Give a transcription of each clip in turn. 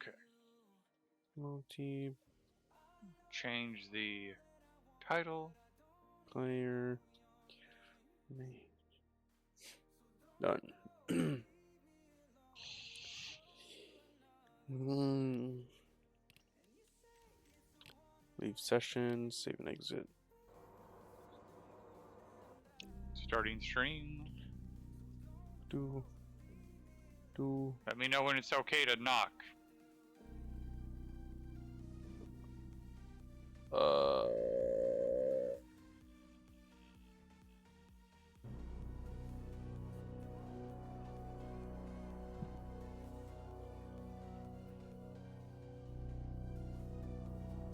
Okay. Multi Change the title. player. Done. Leave session, save and exit. Starting stream. Let me know when it's okay to knock.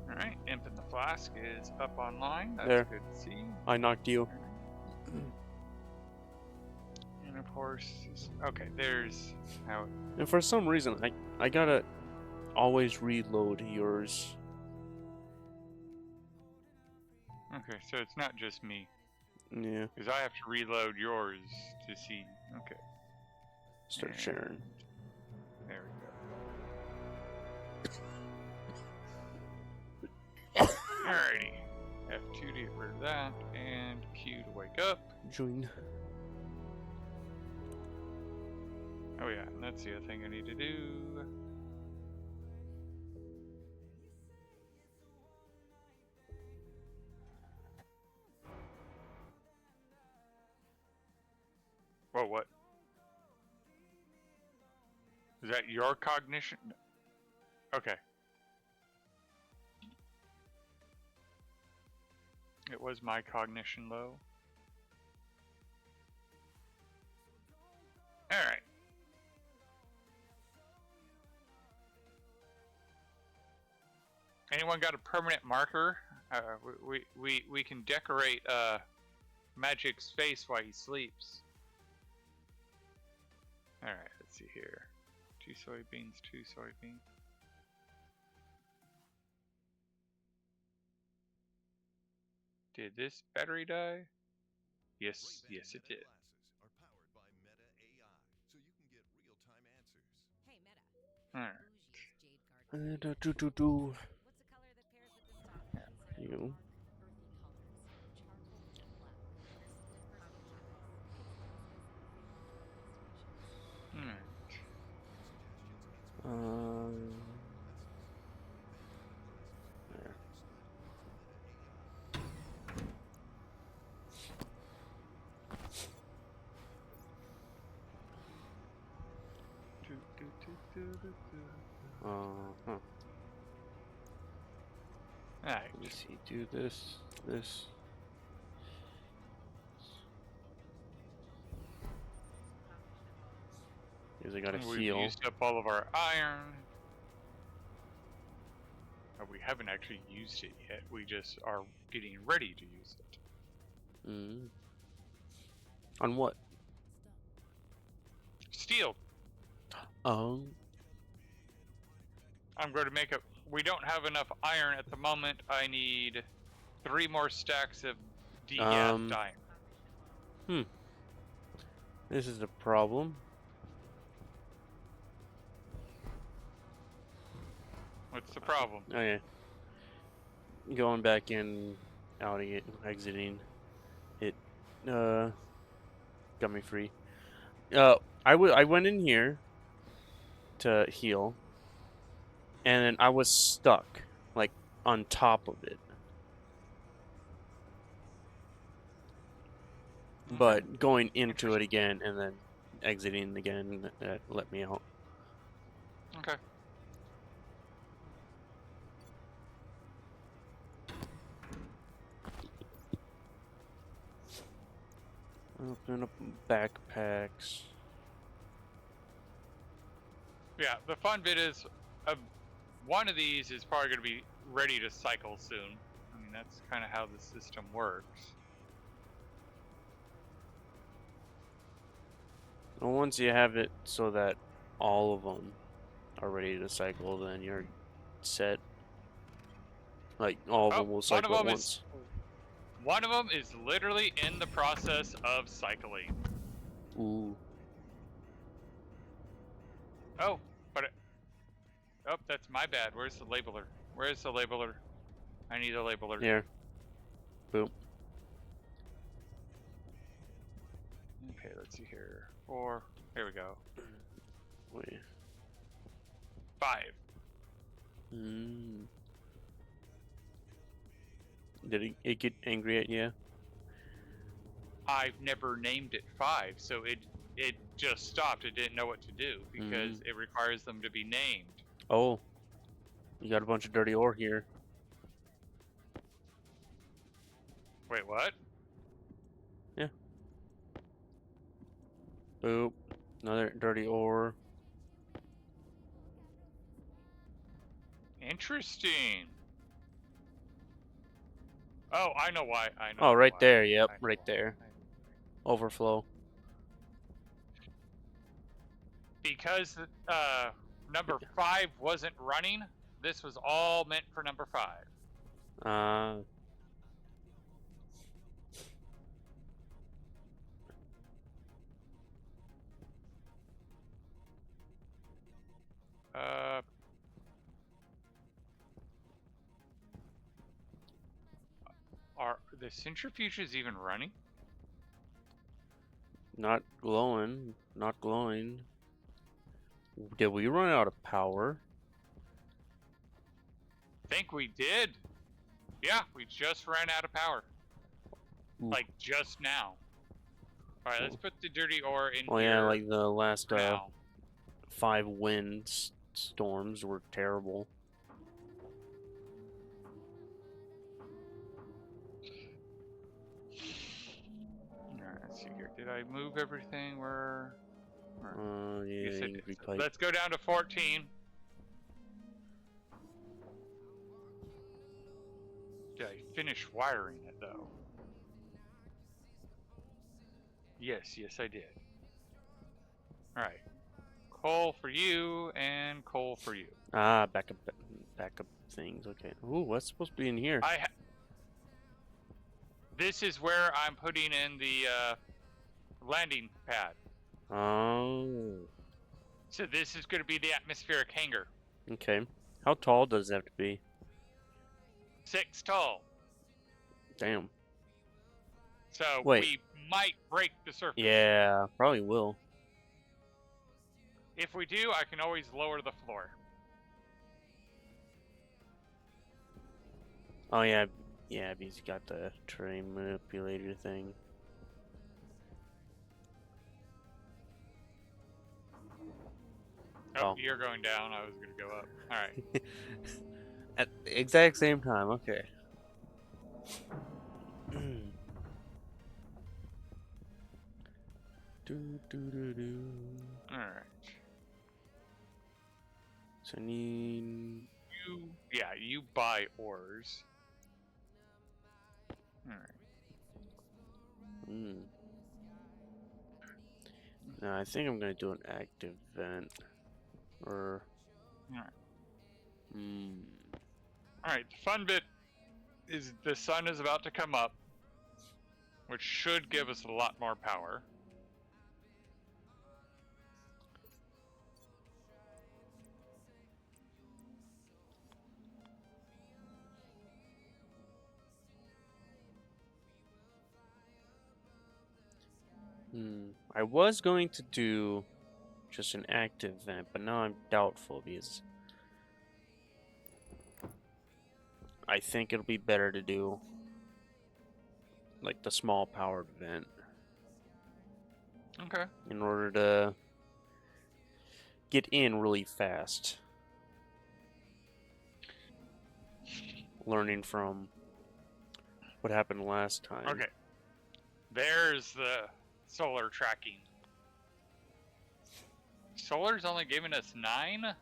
Alright, Imp in the Flask is up online. That's there. Good to see. I knocked you. And of course, okay, there's how. And for some reason, I gotta always reload yours. Okay, so it's not just me. Yeah. Because I have to reload yours to see. Okay. Start sharing. There we go. Alrighty. F2 to get rid of that, and Q to wake up. Join. Oh yeah, and that's the other thing I need to do. Whoa, what? Is that your cognition? Okay. It was my cognition low. Alright. Anyone got a permanent marker? We can decorate Magic's face while he sleeps. Alright, let's see here. 2 soybeans, 2 soybeans. Did this battery die? Yes, yes it did. Alright. You. There. Huh. Alright. Let me see. Do this. Because I gotta heal. We've used up all of our iron. Oh, we haven't actually used it yet. We just are getting ready to use it. On what? Steel. Oh. I'm going to make a. We don't have enough iron at the moment. I need 3 more stacks of degassed iron. This is a problem. What's the problem? Okay. Going back in, out again, exiting. It got me free. I went in here to heal, and then I was stuck, like, on top of it. But going into it again and then exiting again, that let me out. Okay. Open up backpacks. Yeah, the fun bit is one of these is probably going to be ready to cycle soon. I mean, that's kind of how the system works. Well, once you have it so that all of them are ready to cycle, then you're set. Like, all of them will cycle at once. One of them is literally in the process of cycling. Ooh. Oh, but Oh, that's my bad. Where's the labeler? Where's the labeler? I need a labeler. Here. Boom. Okay, let's see here. 4. Here we go. Wait. 5. Did it get angry at you? I've never named it 5, so it just stopped. It didn't know what to do because it requires them to be named. Oh. You got a bunch of dirty ore here. Wait, what? Yeah. Boop. Another dirty ore. Interesting. Oh, I know why. I know. Oh, right why. there. Yep, right there. Overflow. Because number 5 wasn't running, this was all meant for number 5. Are the centrifuges even running? Not glowing. Not glowing. Did we run out of power? Think we did. Yeah, we just ran out of power. Ooh. Like just now. Alright, let's put the dirty ore in Oh here. yeah, like the last now. 5 wind storms were terrible. Alright, let's see here. Did I move everything? Where? Yeah, Yes, angry pipe. let's go down to 14. Did I finish wiring it though? Yes, I did. Alright. Coal for you and coal for you. Ah, backup things. Okay. Ooh, what's supposed to be in here? This is where I'm putting in the landing pad. Oh. So this is going to be the atmospheric hangar. Okay. How tall does it have to be? 6 tall. Damn. So Wait. we might break the surface. Yeah, probably will. If we do, I can always lower the floor. Oh yeah, yeah, because you got the terrain manipulator thing. Oh, you're going down. I was going to go up. All right. At the exact same time. Okay. All right. So I need you buy ores. All right. No, I think I'm gonna do an active vent, or. All right. All right. The fun bit is the sun is about to come up, which should give us a lot more power. I was going to do just an active vent, but now I'm doubtful because I think it'll be better to do like the small powered vent. Okay. In order to get in really fast. Learning from what happened last time. Okay. There's the solar tracking. Solar's only giving us 9?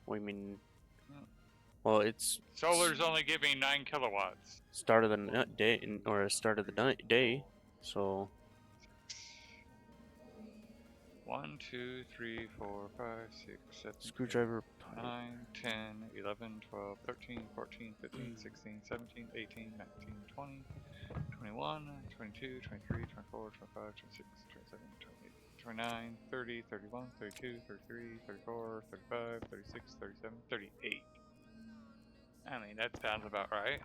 What do you mean? Well, it's... Solar's only giving 9 kilowatts. Start of the day, or start of the day, so... 1, 2, 3, 4, 5, 6, 7, Screwdriver 9, 10, 11, 12, 13, 14, 15, 16, 17, 18, 19, 20, 21, 22, 23, 24, 25, 26, 27, 29, 30, 31, 32, 33, 34, 35, 36, 37, 38. I mean, that sounds about right.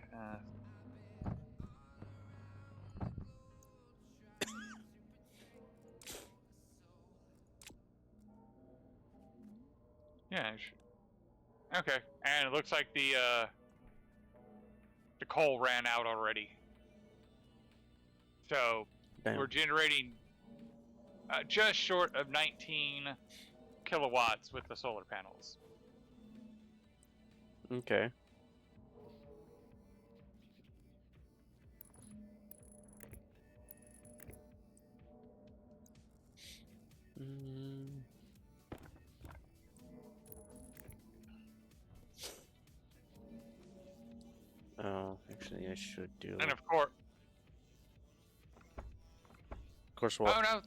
Yeah. Okay. And it looks like the coal ran out already. So Damn. we're generating just short of 19 kilowatts with the solar panels. Okay. Oh, actually, I should do. And of course, what? oh no,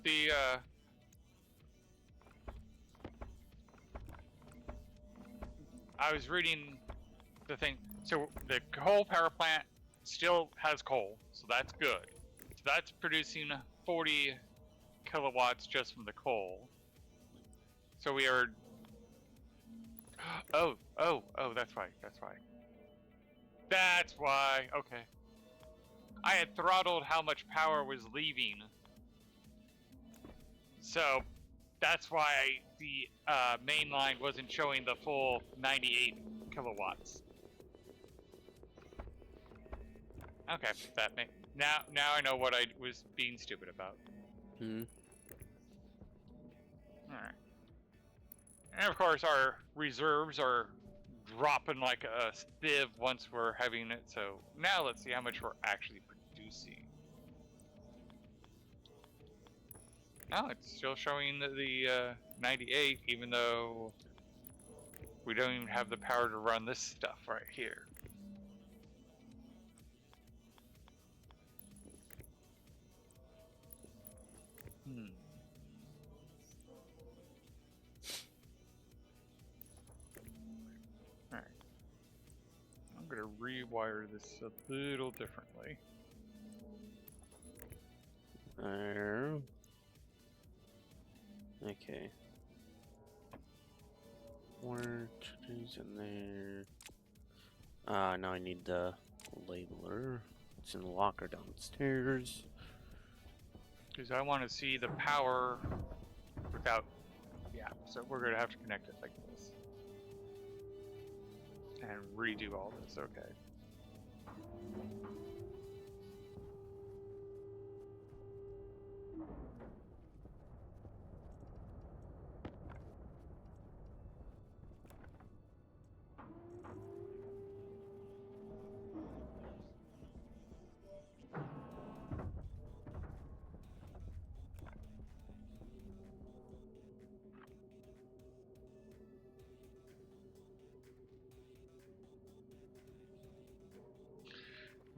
I was reading the thing. So the coal power plant still has coal, so that's good. So that's producing 40 kilowatts just from the coal. So we are. Oh, that's why. That's why. That's why. Okay. I had throttled how much power was leaving. So that's why the main line wasn't showing the full 98 kilowatts. Okay, that may now I know what I was being stupid about. Hmm. All right. And of course, our reserves are dropping like a sieve once we're having it. So now let's see how much we're actually producing. No, it's still showing the 98, even though we don't even have the power to run this stuff right here. Alright. I'm going to rewire this a little differently. There. Okay. More trees in there. Now I need the labeler. It's in the locker downstairs. Because I want to see the power without... Yeah, so we're going to have to connect it like this. And redo all this, okay.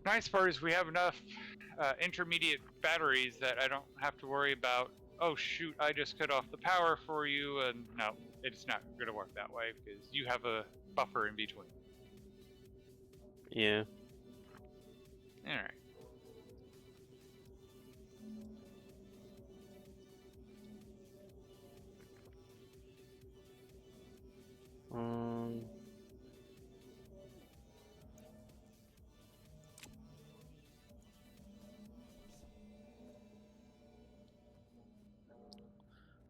Nice part is we have enough intermediate batteries that I don't have to worry about, oh shoot, I just cut off the power for you, and no, it's not going to work that way because you have a buffer in between. Yeah. Alright.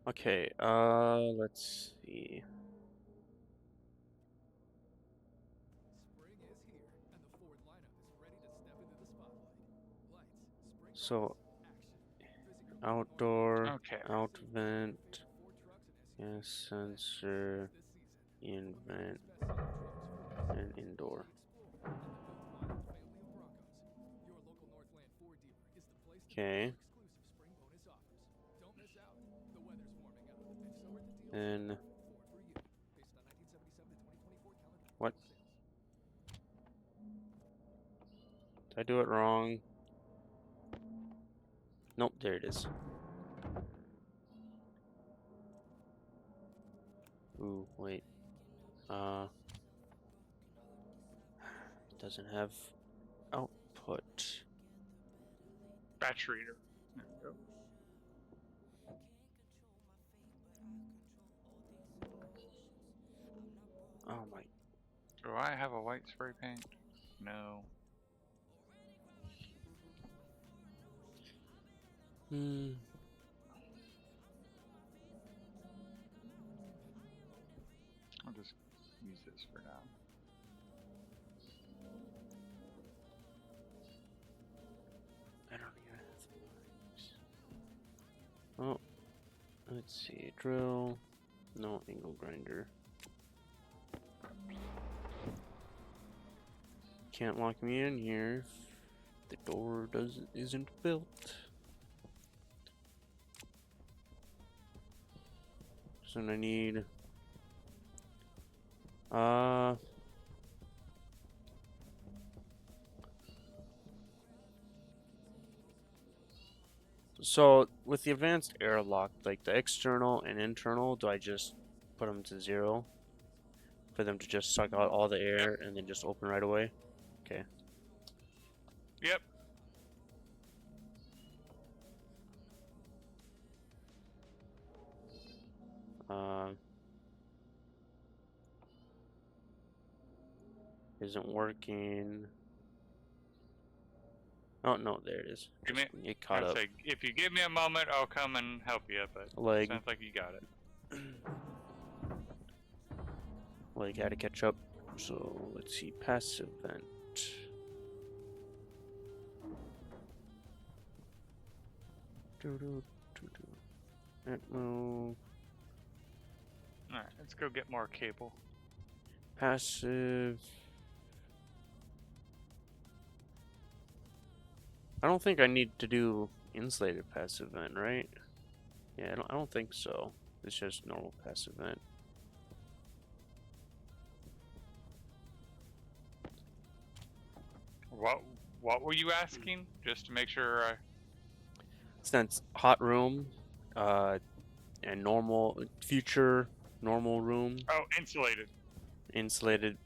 Okay, let's see. So, outdoor, Okay. out vent, gas sensor, in vent, and indoor. Okay. Then what? Did I do it wrong? Nope, there it is. Ooh, wait. It doesn't have output. Batch reader. There we go. white spray paint? No. I'll just use this for now. I don't even have. Oh, let's see. Drill. No angle grinder. Can't lock me in here. The door isn't built. So I need so with the advanced airlock, like the external and internal, do I just put them to 0 for them to just suck out all the air and then just open right away? Okay. Yep. Isn't working. Oh no, there it is. Give me. Get caught up. Say, if you give me a moment, I'll come and help you. But Leg. sounds like you got it. Leg had to catch up. So let's see, passive vent. Atmo. Alright, let's go get more cable. Passive. I don't think I need to do insulated passive vent, right? Yeah, I don't think so. It's just normal passive vent. What were you asking? Just to make sure I... Since hot room, and normal future normal room. Oh, insulated. Insulated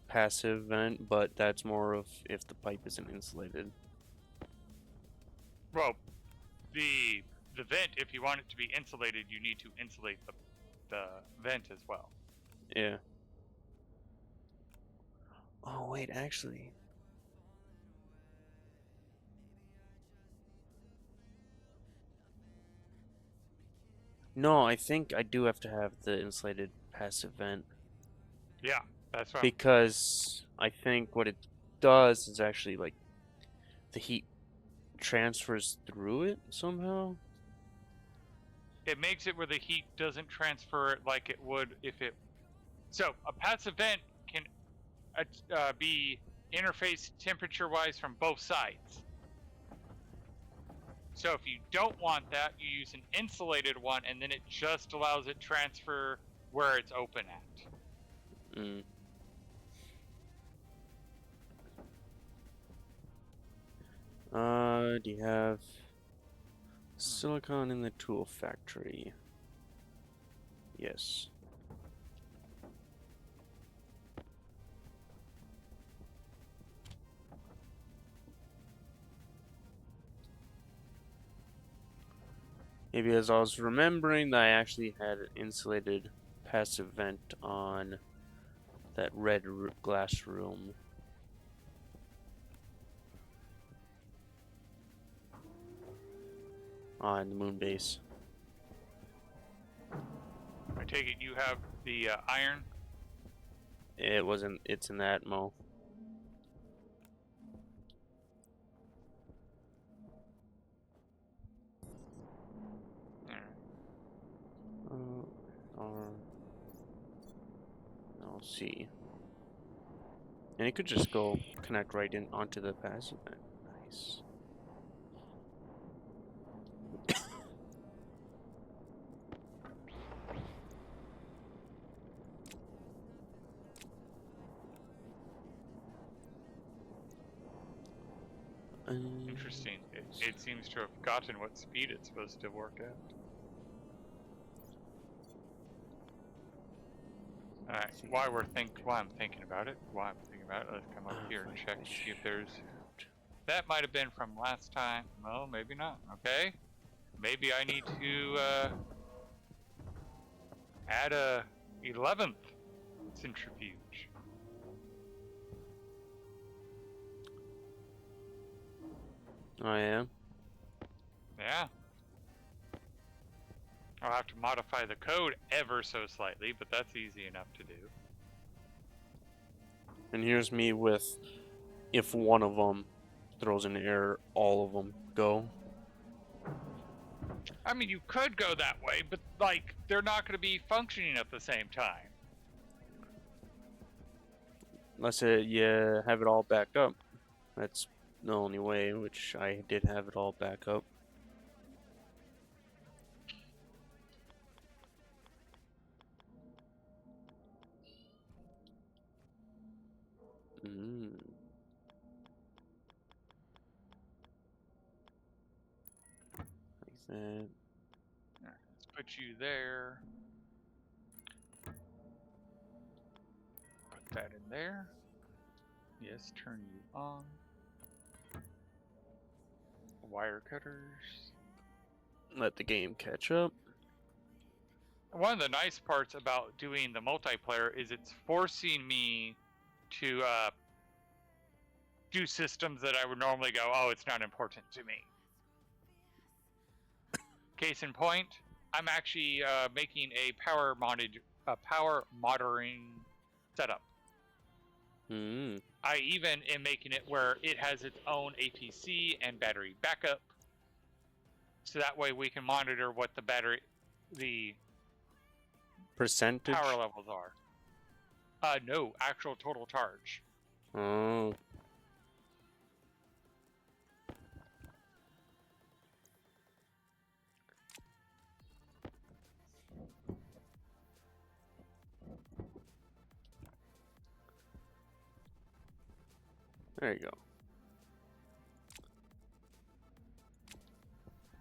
passive vent, but that's more of if the pipe isn't insulated. Well, the vent, if you want it to be insulated, you need to insulate the vent as well. Yeah. Oh wait, actually. No, I think I do have to have the insulated passive vent. Yeah, that's right. Because I think what it does is actually like the heat transfers through it somehow. It makes it where the heat doesn't transfer like it would if it... So, a passive vent can be interfaced temperature-wise from both sides. So if you don't want that, you use an insulated one, and then it just allows it transfer where it's open at. Do you have silicon in the tool factory? Yes. Maybe as I was remembering that I actually had an insulated passive vent on that red glass room. On the moon base. I take it you have the iron? It wasn't, it's in that mo. I'll see. And it could just go connect right in onto the passive vent. Nice. Interesting. It seems to have gotten what speed it's supposed to work at. Alright, while I'm thinking about it, let's come up here and check to see if there's... That might have been from last time. Well, maybe not. Okay. Maybe I need to add a 11th centrifuge. I am. Yeah. I'll have to modify the code ever so slightly, but that's easy enough to do. And here's me with, if one of them throws an error, all of them go. I mean, you could go that way, but like they're not going to be functioning at the same time. Unless you have it all backed up. That's the only way, which I did have it all back up. Like that. Alright, let's put you there. Put that in there. Yes, turn you on. Wire cutters. Let the game catch up. One of the nice parts about doing the multiplayer is it's forcing me to do systems that I would normally go, oh, it's not important to me. Case in point, I'm actually making a power monitoring setup. I even am making it where it has its own APC and battery backup, so that way we can monitor what the Percentage? power levels are. No, actual total charge. Oh. There you go.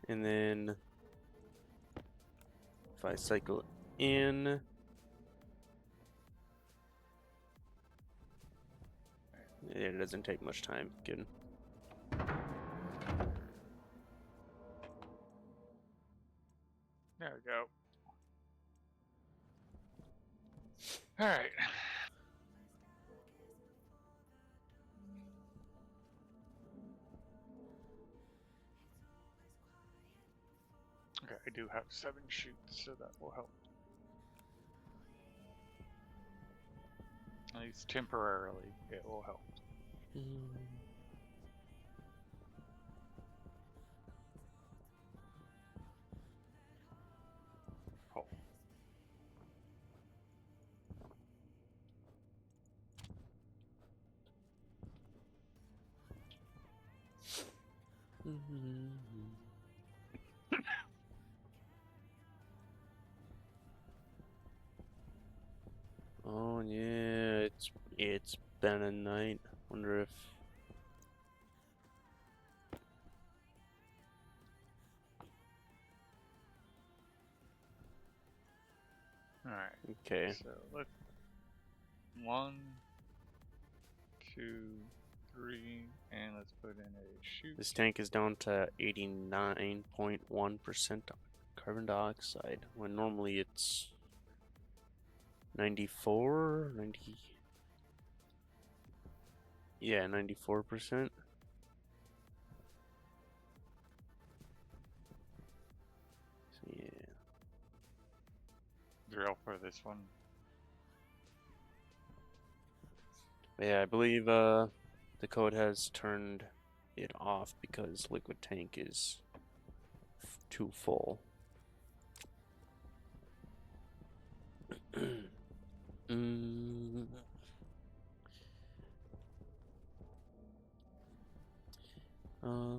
And then if I cycle in, it doesn't take much time. Good. There we go. All right. Okay, I do have 7 shoots, so that will help. At least temporarily, it will help. Oh. Oh yeah, it's been a night. Wonder if All right. okay. So let's 1, 2, 3, and let's put in a shoot. This tank is down to 89.1% carbon dioxide, when normally it's 94, 90. Yeah, 94%. So yeah. Drill for this one. Yeah, I believe the code has turned it off because liquid tank is too full.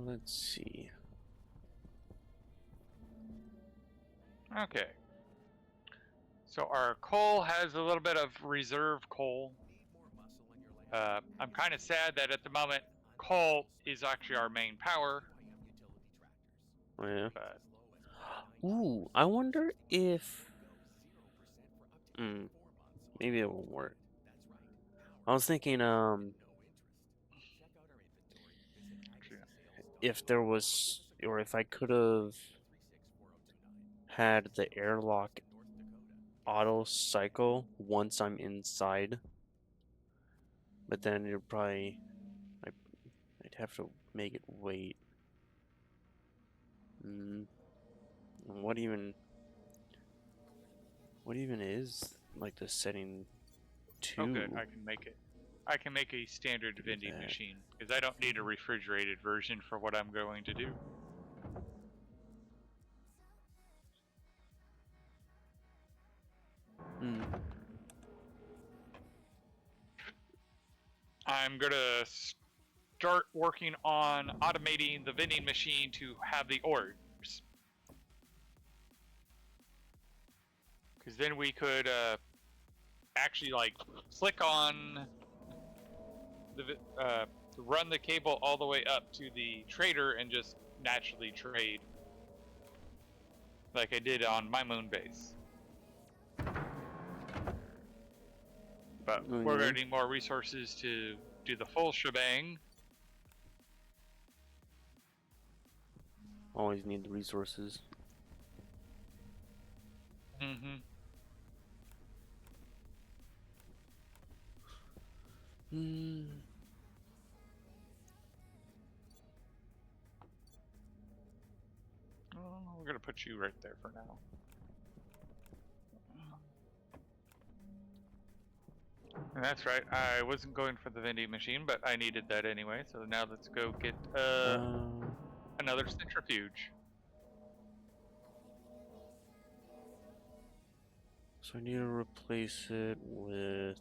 Let's see. Okay. So our coal has a little bit of reserve coal. I'm kind of sad that at the moment coal is actually our main power. Oh, yeah. But Ooh, I wonder if maybe it won't work. I was thinking if there was, or if I could have had the airlock auto cycle once I'm inside, but then you're probably I'd have to make it wait. Mm. What even is like the setting Oh, good. to I can make it. I can make a standard do vending that? machine because I don't need a refrigerated version for what I'm going to do. Hmm. I'm gonna start working on automating the vending machine to have the orders, because then we could actually like click on the run the cable all the way up to the trader and just naturally trade, like I did on my moon base. But we're Okay. gonna need more resources to do the full shebang. Always need the resources. Mm-hmm. Hmm. Oh, we're gonna put you right there for now. And that's right, I wasn't going for the vending machine, but I needed that anyway, so now let's go get another centrifuge. So I need to replace it with.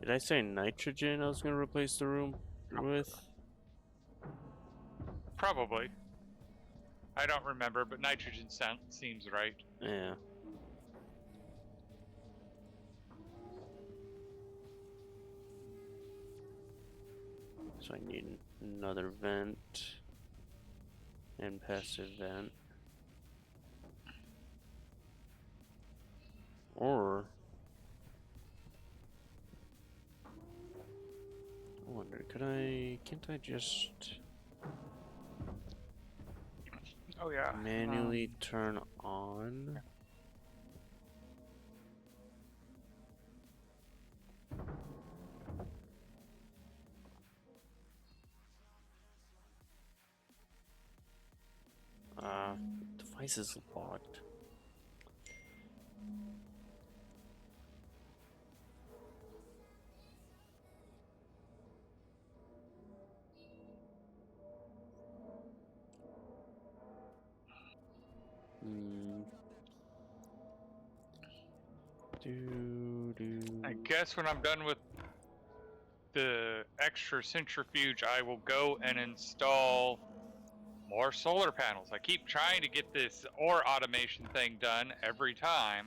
Did I say nitrogen? I was gonna replace the room with. Probably. I don't remember, but nitrogen seems right. Yeah. So I need another vent and passive vent. Or I wonder, can't I just Oh yeah. manually turn on? Device is locked. Hmm. I guess when I'm done with the extra centrifuge, I will go and install more solar panels. I keep trying to get this ore automation thing done every time.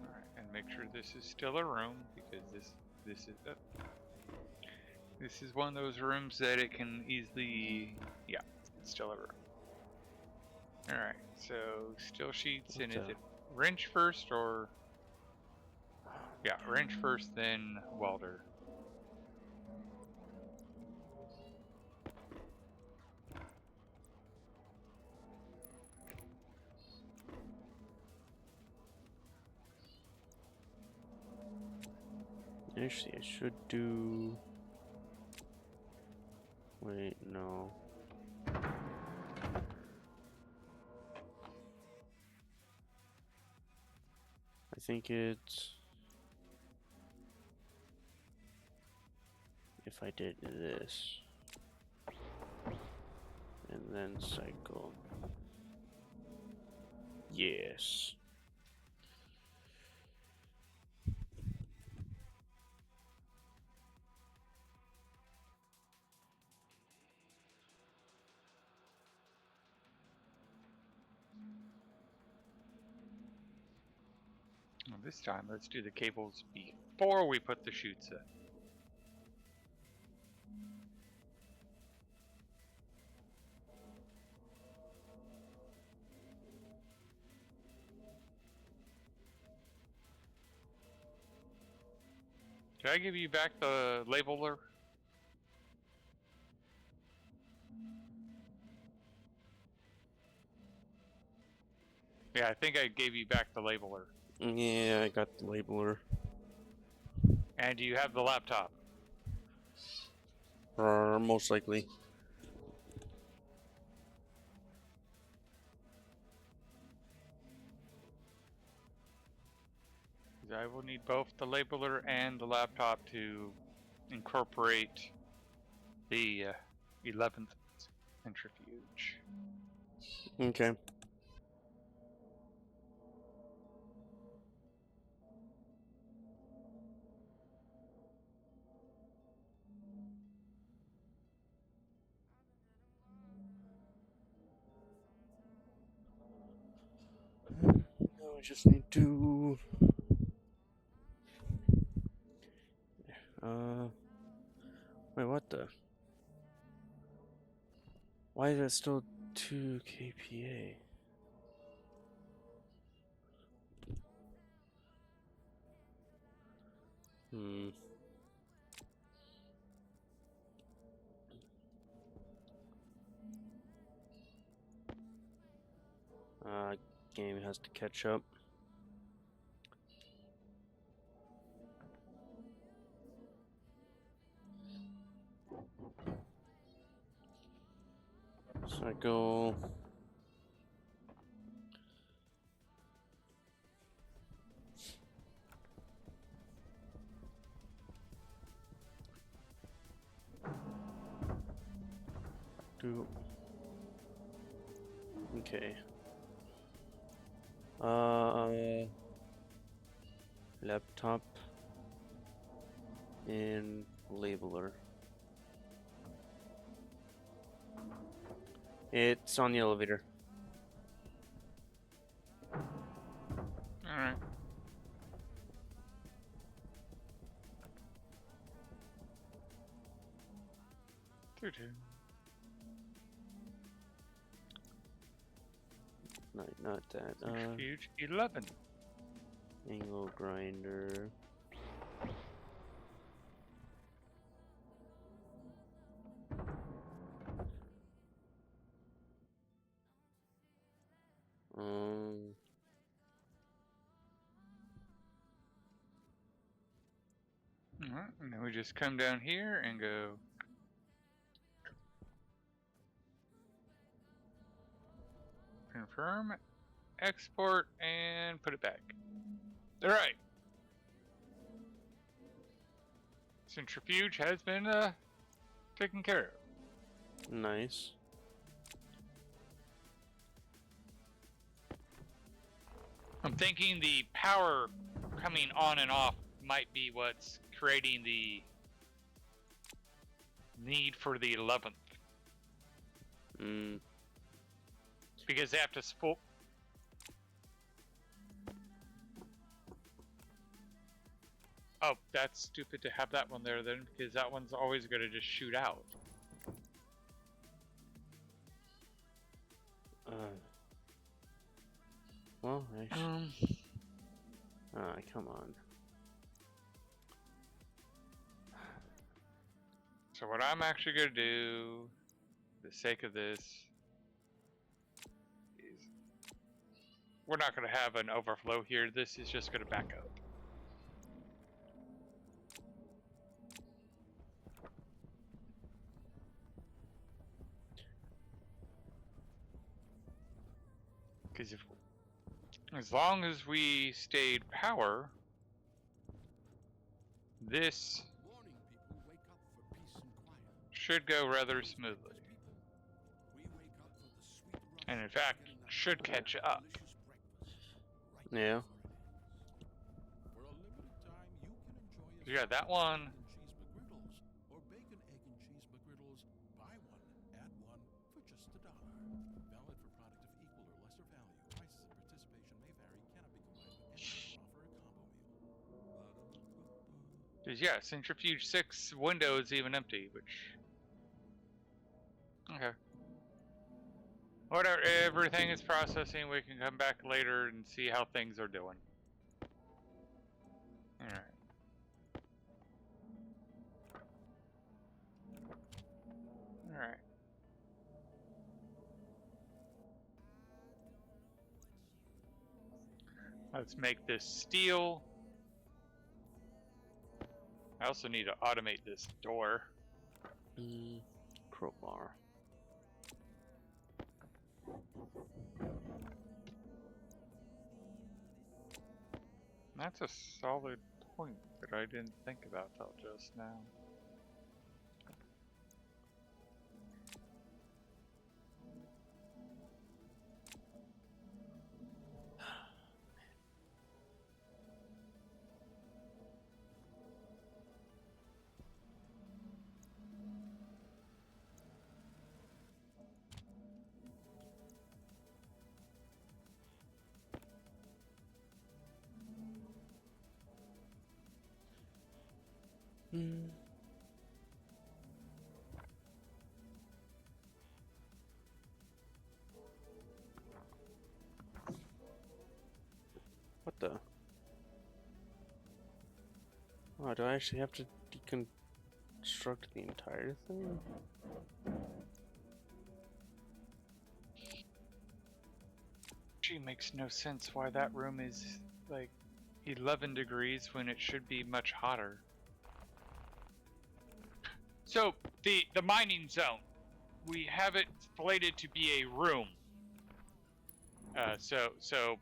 Alright, and make sure this is still a room, because this is one of those rooms that it can easily, yeah, it's still a room. Alright, so still sheets, and is it wrench first or, yeah, wrench first, then welder. Actually, I should do. Wait, no. I think it's. If I did this. And then cycle. Yes. Well, this time, let's do the cables before we put the chutes in. Did I give you back the labeler? Yeah, I think I gave you back the labeler. Yeah, I got the labeler. And you have the laptop. Most likely. I will need both the labeler and the laptop to incorporate the 11th centrifuge. Okay. Now I just need to wait, what the? Why is it still 2 kPa? Hmm. Game has to catch up. So I go. Do. Okay. Laptop and labeler. It's on the elevator. Alright. No, not that. Centrifuge 11. Angle grinder. Alright, and then we just come down here and go confirm, export, and put it back. Alright. Centrifuge has been taken care of. Nice. I'm thinking the power coming on and off might be what's creating the need for the 11th. Because they have to spool. Oh, that's stupid to have that one there then, because that one's always going to just shoot out. Well, actually. Come on. So what I'm actually going to do, for the sake of this, is we're not going to have an overflow here. This is just going to back up. Because if, as long as we stayed power, this should go rather smoothly. And in fact, should catch up. Yeah. Yeah, that one. Yeah, Centrifuge 6 window is even empty, which... Okay. Whatever, everything is processing, we can come back later and see how things are doing. Alright. Alright. Let's make this steel. I also need to automate this door. Crowbar. That's a solid point that I didn't think about till just now. What the? Oh, do I actually have to deconstruct the entire thing? Gee, makes no sense why that room is like 11 degrees when it should be much hotter. So the mining zone, we have it slated to be a room. So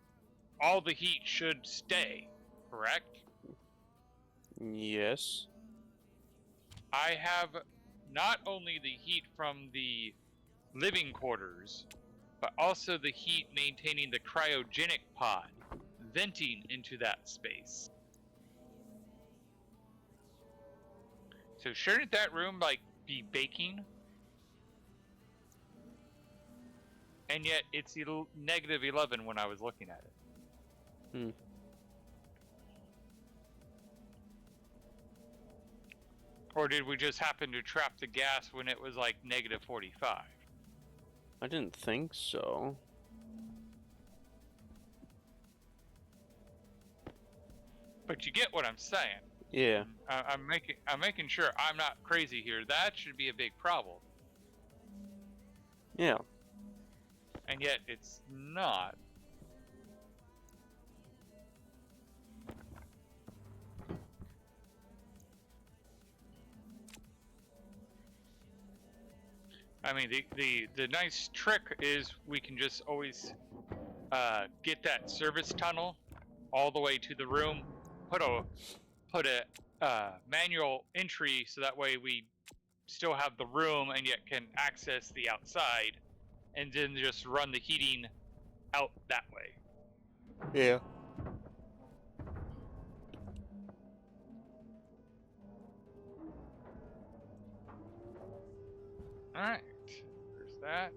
all the heat should stay, correct? Yes. I have not only the heat from the living quarters, but also the heat maintaining the cryogenic pod, venting into that space. So shouldn't that room like be baking? And yet it's negative 11 when I was looking at it. Or did we just happen to trap the gas when it was like negative 45? I didn't think so. But you get what I'm saying. Yeah. I'm making sure I'm not crazy here. That should be a big problem. Yeah. And yet it's not. I mean, the nice trick is we can just always get that service tunnel all the way to the room, put a manual entry so that way we still have the room and yet can access the outside, and then just run the heating out that way. Yeah. All right, there's that.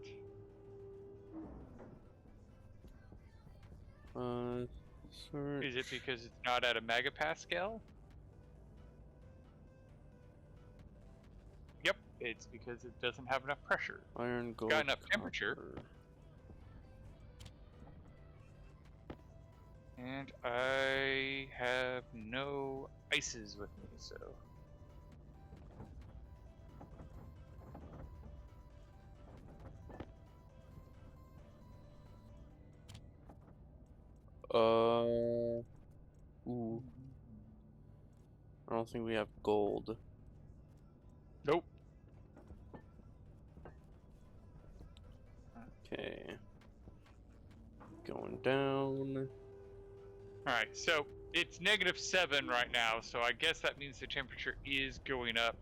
Search. Is it because it's not at a megapascal? Yep, it's because it doesn't have enough pressure. Iron, gold, Got enough temperature. copper. And I have no ices with me, so. Ooh. I don't think we have gold. Nope. Okay. Going down. Alright, so it's -7 right now, so I guess that means the temperature is going up.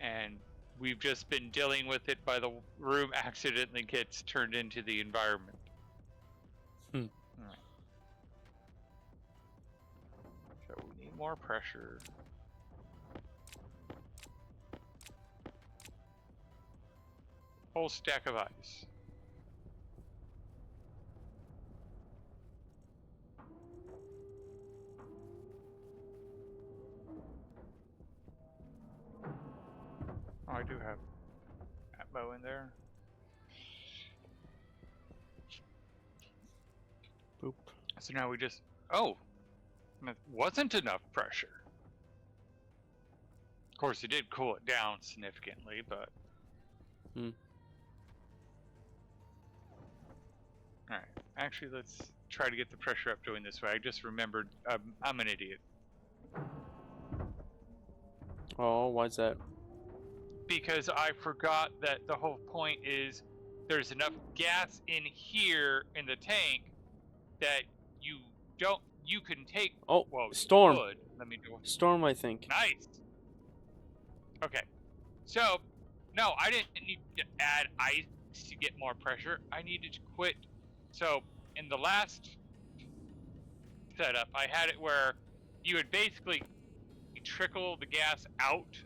And we've just been dealing with it by the room accidentally gets turned into the environment. Alright. So we need more pressure. Whole stack of ice. Oh, I do have ammo in there. Boop. So now we just... Oh! It wasn't enough pressure. Of course, it did cool it down significantly, but... Alright, actually let's try to get the pressure up doing this way. I just remembered I'm an idiot. Oh, why's that? Because I forgot that the whole point is there's enough gas in here in the tank that you can take. Oh, Well, storm. you could. Let me do it. Storm, I think. Nice. Okay. So, no, I didn't need to add ice to get more pressure. I needed to quit. So, in the last setup, I had it where you would basically trickle the gas out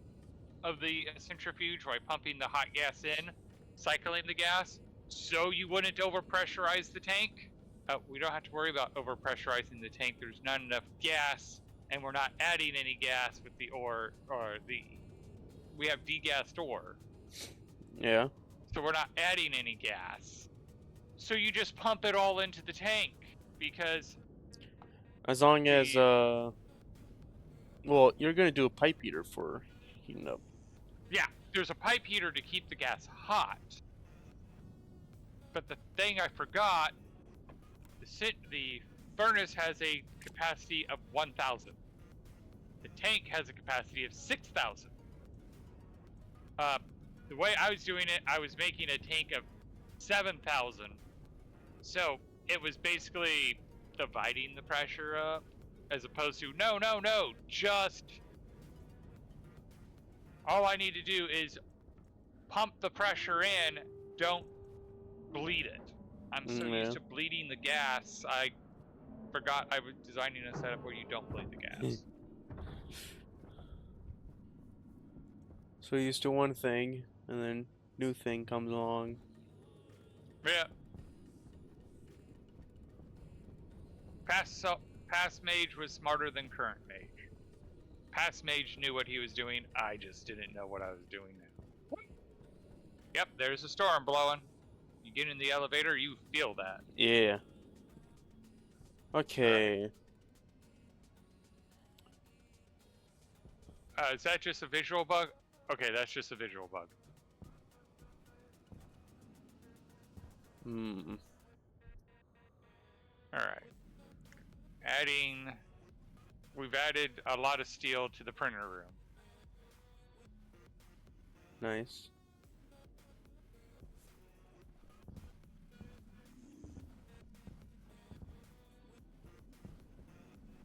of the centrifuge by pumping the hot gas in, cycling the gas, so you wouldn't overpressurize the tank. We don't have to worry about overpressurizing the tank. There's not enough gas, and we're not adding any gas with the ore, we have degassed ore. Yeah. So we're not adding any gas. So you just pump it all into the tank, because As long as, well, you're gonna do a pipe heater for heating up. yeah, there's a pipe heater to keep the gas hot. But the thing I forgot, the furnace has a capacity of 1,000. The tank has a capacity of 6,000. The way I was doing it, I was making a tank of 7,000. So it was basically dividing the pressure up, as opposed to, no, just all I need to do is pump the pressure in, don't bleed it. I'm so used to bleeding the gas, I forgot I was designing a setup where you don't bleed the gas. So you're used to one thing, and then new thing comes along. Yeah. Past mage was smarter than current mage. Past mage knew what he was doing, I just didn't know what I was doing now. Yep, there's a storm blowing. You get in the elevator, you feel that. Yeah. Okay. Is that just a visual bug? Okay, that's just a visual bug. Alright. We've added a lot of steel to the printer room. Nice.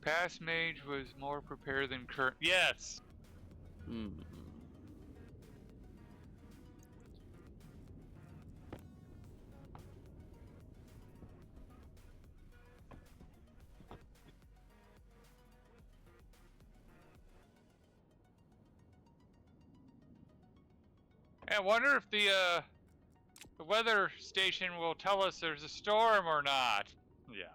Past mage was more prepared than current. Yes! I wonder if the weather station will tell us there's a storm or not. Yeah.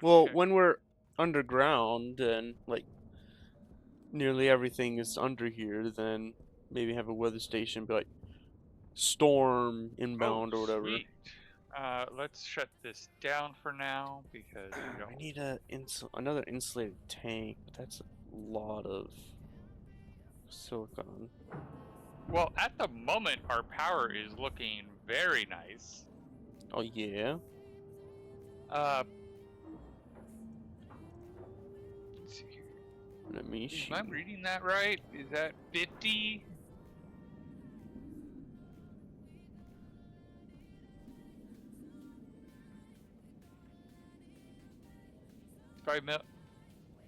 Well, check. when we're underground and like nearly everything is under here, then maybe have a weather station be like storm inbound or whatever. Sweet. Let's shut this down for now because we don't. I need another insulated tank, but that's a lot of silicon. Well, at the moment, our power is looking very nice. Oh yeah. Let's see here. Let me see. Am I reading that right? Is that 50?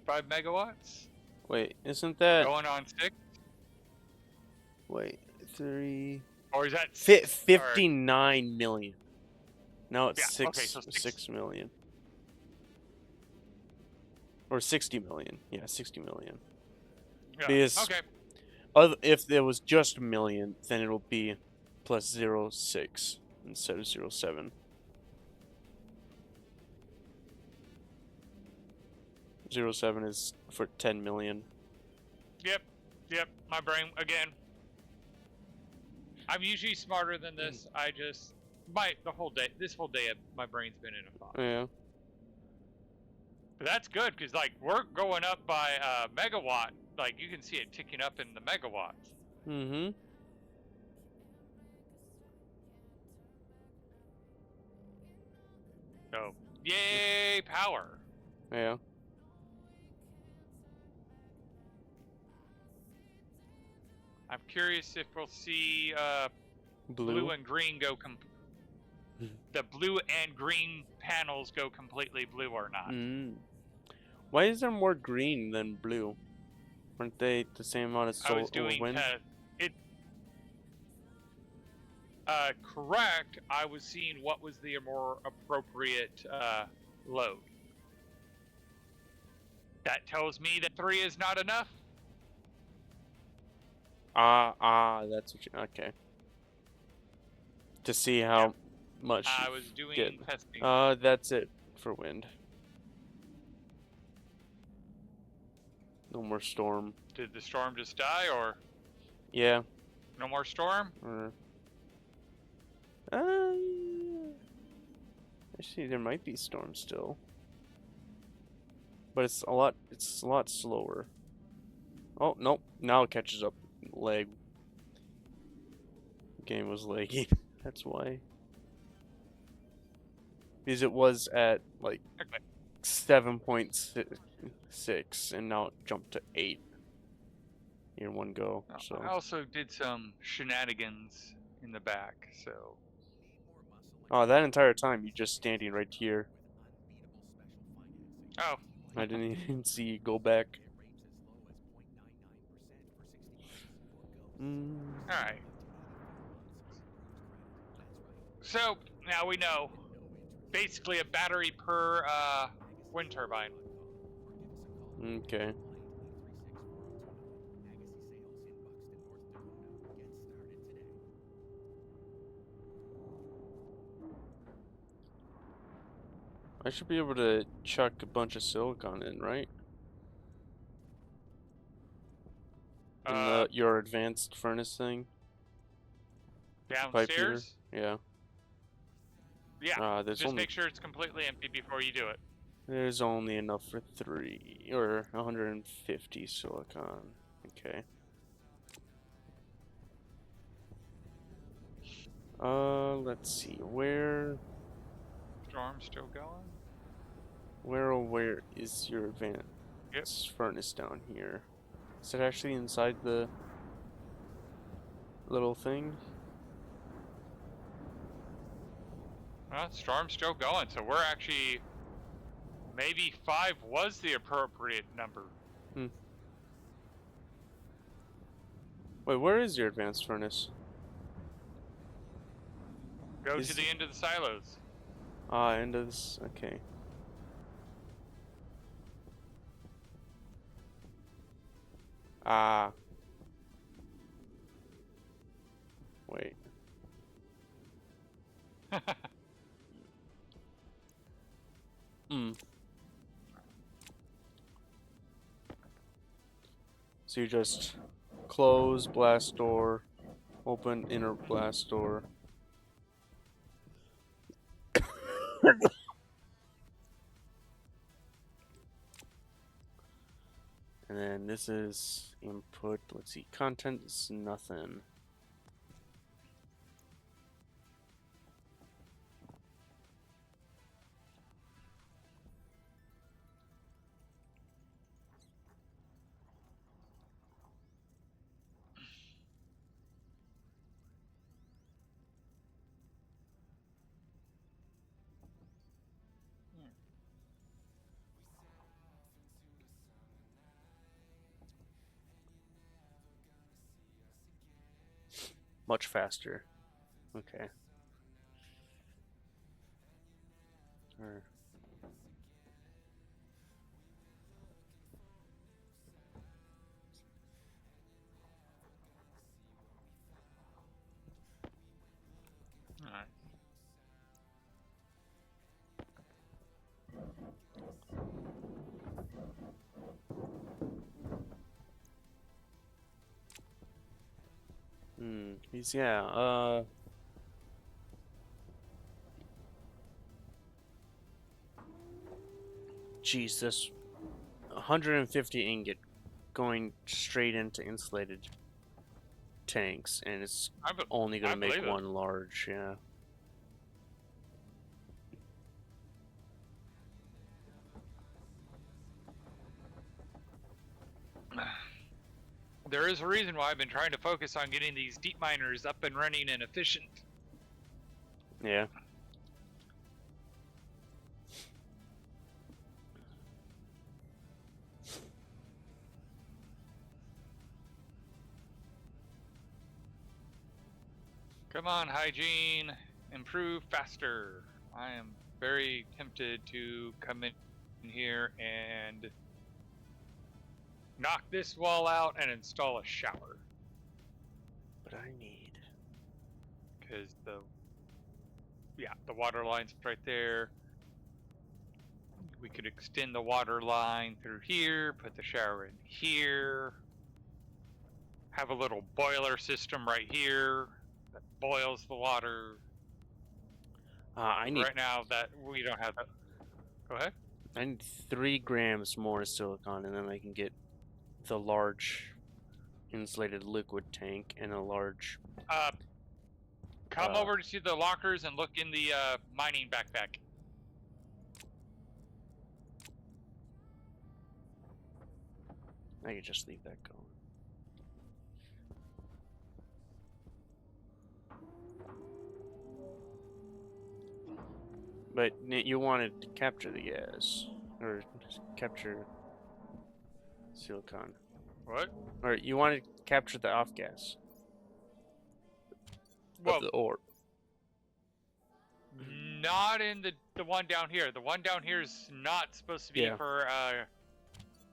Five megawatts? Wait, isn't that Going on 6? Wait, 3 Or is that 59 million? Now it's Yeah, okay, so 6 million. Or 60 million. Yeah, 60 million. Yeah. Because Okay. if there was just a million, then it'll be plus 0.6 instead of 0.7. 0.7 is for 10 million. Yep. My brain again. I'm usually smarter than this. I just this whole day my brain's been in a fog. Yeah. But that's good because like we're going up by megawatt. Like you can see it ticking up in the megawatts. Mm-hmm. So, yay, power. Yeah. I'm curious if we'll see blue and green go the blue and green panels go completely blue or not. Why is there more green than blue? Aren't they the same amount of I was solar doing wind? it. Correct. I was seeing what was the more appropriate load. That tells me that 3 is not enough. That's what you, okay. To see how much I you was doing get. testing. That's it for wind. No more storm. Did the storm just die, or Yeah. no more storm? Actually, there might be storm still, but it's a lot slower. Oh nope! Now it catches up. Lag. Game was laggy. That's why. Because it was at like 7.6 and now it jumped to 8 in one go. So I also did some shenanigans in the back, so. oh, that entire time you just standing right here. Oh. I didn't even see you go back. Alright. So, now we know. Basically a battery per wind turbine. Okay. I should be able to chuck a bunch of silicon in, right? In your advanced furnace thing? Downstairs? Yeah. Yeah. There's Just only make sure it's completely empty before you do it. there's only enough for 3 or 150 silicon. Okay. Let's see. Where Storm's still going? where is your advanced furnace down here? Is it actually inside the little thing? Well, storm's still going, so we're actually maybe 5 was the appropriate number. Wait, where is your advanced furnace? Go to the end of the silos. End of this. Okay. Wait. So you just close blast door, open inner blast door. And then this is input. Let's see, content is nothing. Much faster. Okay. Alright. Yeah, geez, this 150 ingot going straight into insulated tanks, and it's only gonna make one large, yeah. there is a reason why I've been trying to focus on getting these deep miners up and running and efficient. Yeah. Come on, hygiene, improve faster. I am very tempted to come in here and knock this wall out and install a shower. But I need... Because the water line's right there. We could extend the water line through here, put the shower in here, have a little boiler system right here that boils the water. I need... Right now that we don't have that. Go ahead. I need 3 grams more silicon, and then I can get the large insulated liquid tank and a large... Come over to the lockers and look in the mining backpack. I could just leave that going. But you wanted to capture the gas, or capture silicon. What? Or you wanted to capture the off gas of the ore. Not in the one down here. The one down here is not supposed to be for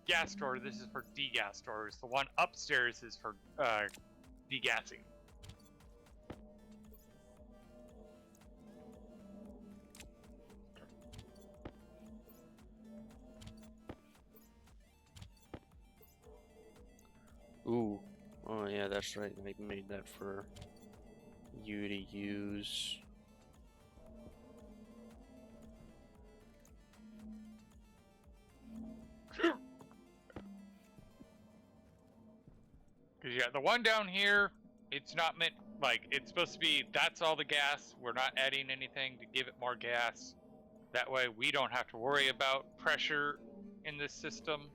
gas store. This is for degas stores. The one upstairs is for degassing. Ooh. Oh yeah, that's right. I made that for you to use. Because yeah, the one down here, it's not meant, like, it's supposed to be, that's all the gas. We're not adding anything to give it more gas. That way we don't have to worry about pressure in this system.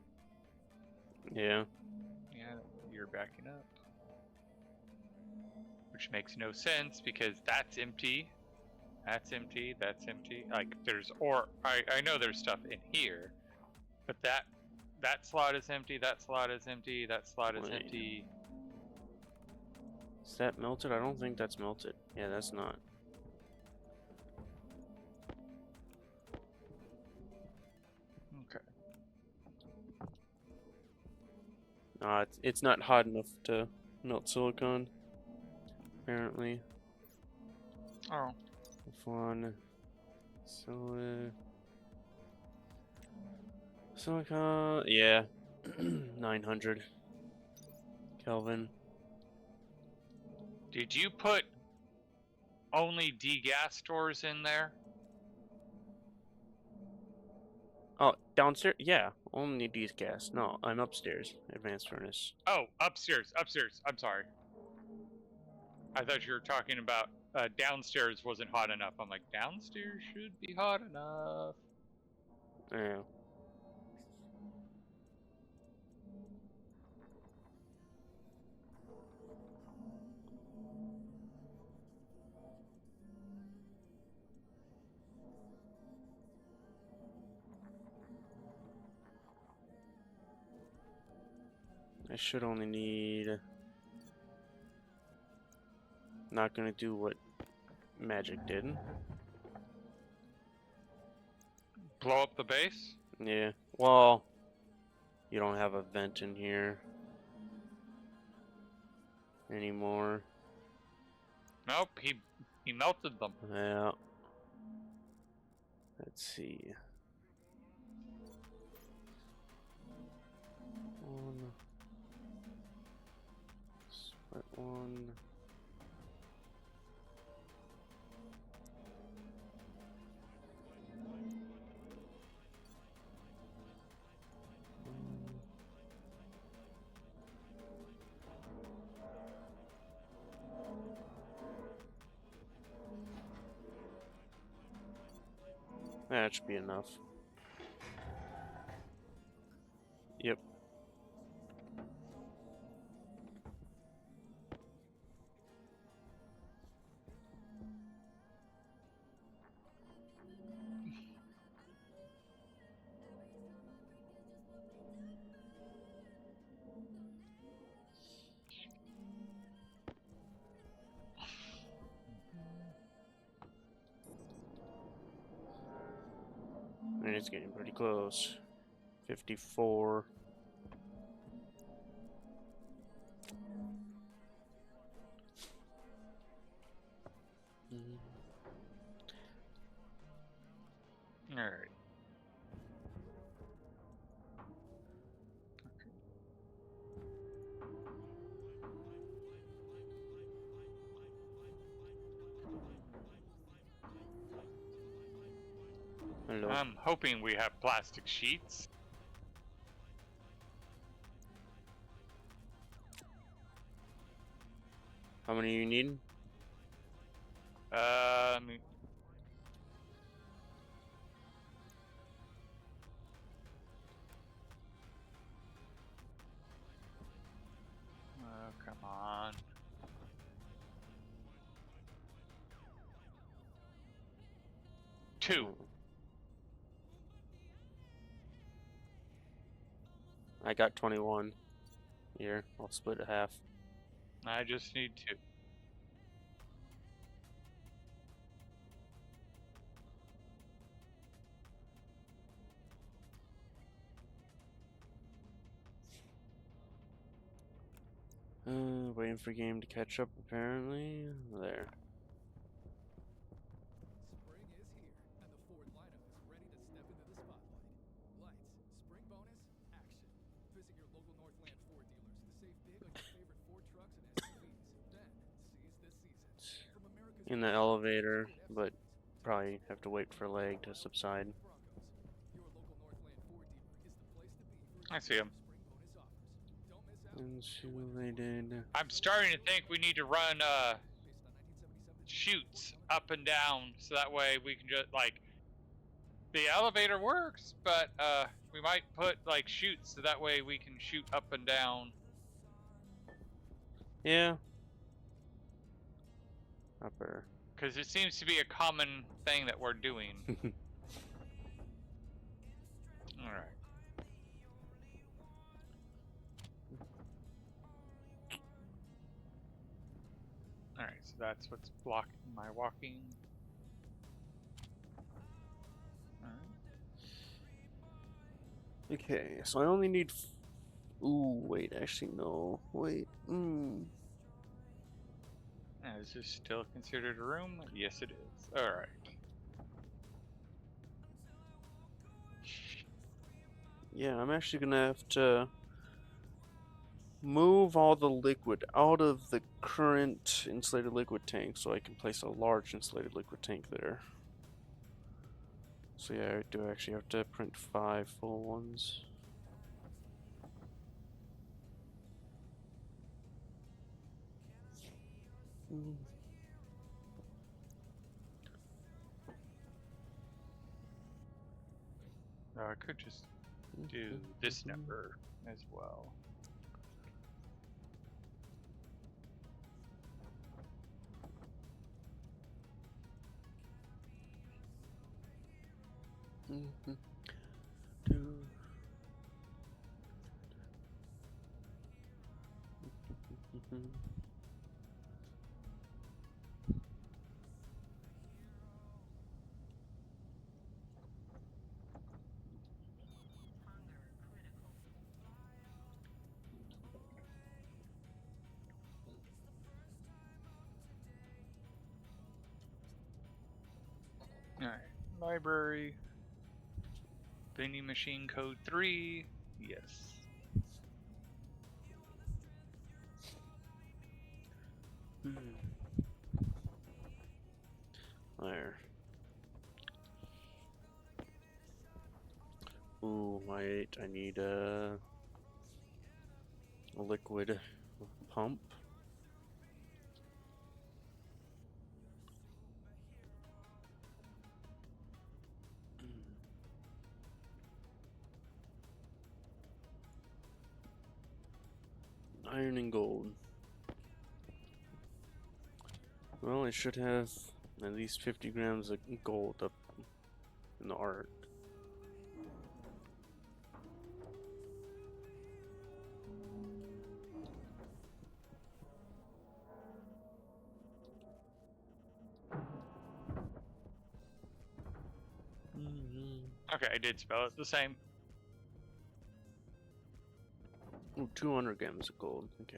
Yeah. Yeah, you're backing up. Which makes no sense because that's empty. That's empty, that's empty. Like, there's ore, I know there's stuff in here. But that slot is empty, that slot is empty, that slot is empty. Is that melted? I don't think that's melted. Yeah, that's not. Okay. It's not hot enough to melt silicon, apparently. Oh. F1. Silicon. Yeah. 900 Kelvin. Did you put only degas stores in there? Oh, downstairs? Yeah, only gas. No, I'm upstairs. Advanced furnace. Oh, upstairs. I'm sorry. I thought you were talking about downstairs wasn't hot enough. I'm like, downstairs should be hot enough. Yeah. I should only need... Not gonna do what Magic did. Blow up the base? Yeah. Well, you don't have a vent in here anymore. Nope, he melted them. Yeah. Let's see. Split one. That should be enough. Yep. it's getting pretty close. 54. All right. Hello. I'm hoping we have plastic sheets. How many you need? Um. Oh, come on. Two. I got 21. Here, I'll split it half. I just need two. Waiting for game to catch up, apparently. There. Spring is here, and the Ford lineup is ready to step into the spotlight. Lights, spring bonus, action. Visit your local Northland Ford dealers to save big on your favorite Ford trucks and SUVs. Then, seize this season. From America's In the elevator, but probably have to wait for lag to subside. Your local Northland Ford dealer is the place to be for I see him. spring bonus offers. Don't miss out. Insulated. I'm starting to think we need to run chutes up and down, so that way we can just like the elevator works, but we might put like chutes so that way we can shoot up and down. Yeah. Upper. Because it seems to be a common thing that we're doing. Alright. Alright, so that's what's blocking my walking. Alright. Okay, so I only need. Ooh, wait, actually, no. Wait. Is this still considered a room? Yes, it is. Alright. Yeah, I'm actually gonna have to move all the liquid out of the current insulated liquid tank so I can place a large insulated liquid tank there. So yeah, I do actually have to print 5 full ones. I could just do this number as well. Alright, library. Vending machine code 3. Yes. There. Ooh, wait, I need a liquid pump. Iron and gold. Well, I should have at least 50 grams of gold up in the art. Okay, I did spell it the same. Ooh, 200 grams of gold. Okay.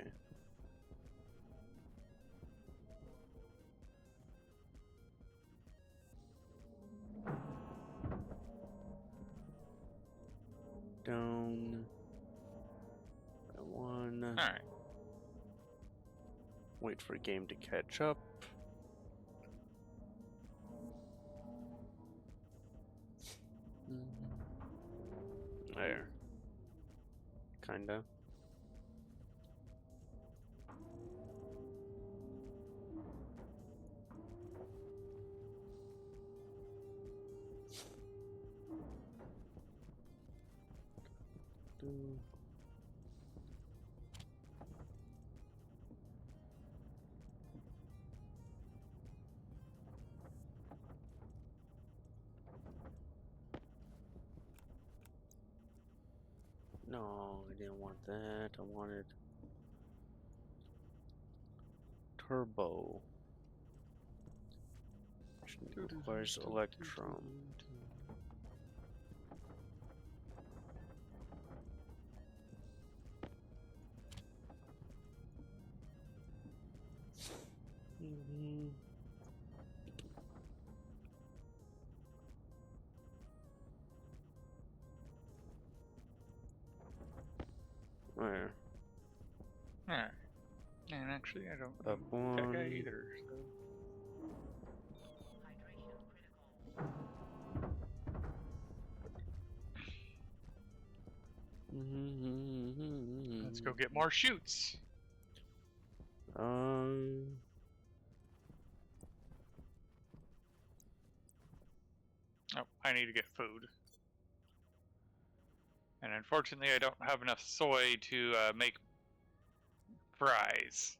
Down by 1. Alright. Wait for game to catch up. There. Kinda. No, I didn't want that. I wanted turbo. Which requires electrum. Where? Alright. And actually, I don't Up know that guy one. either. So. Let's go get more shoots. Oh, I need to get food. And unfortunately, I don't have enough soy to make fries.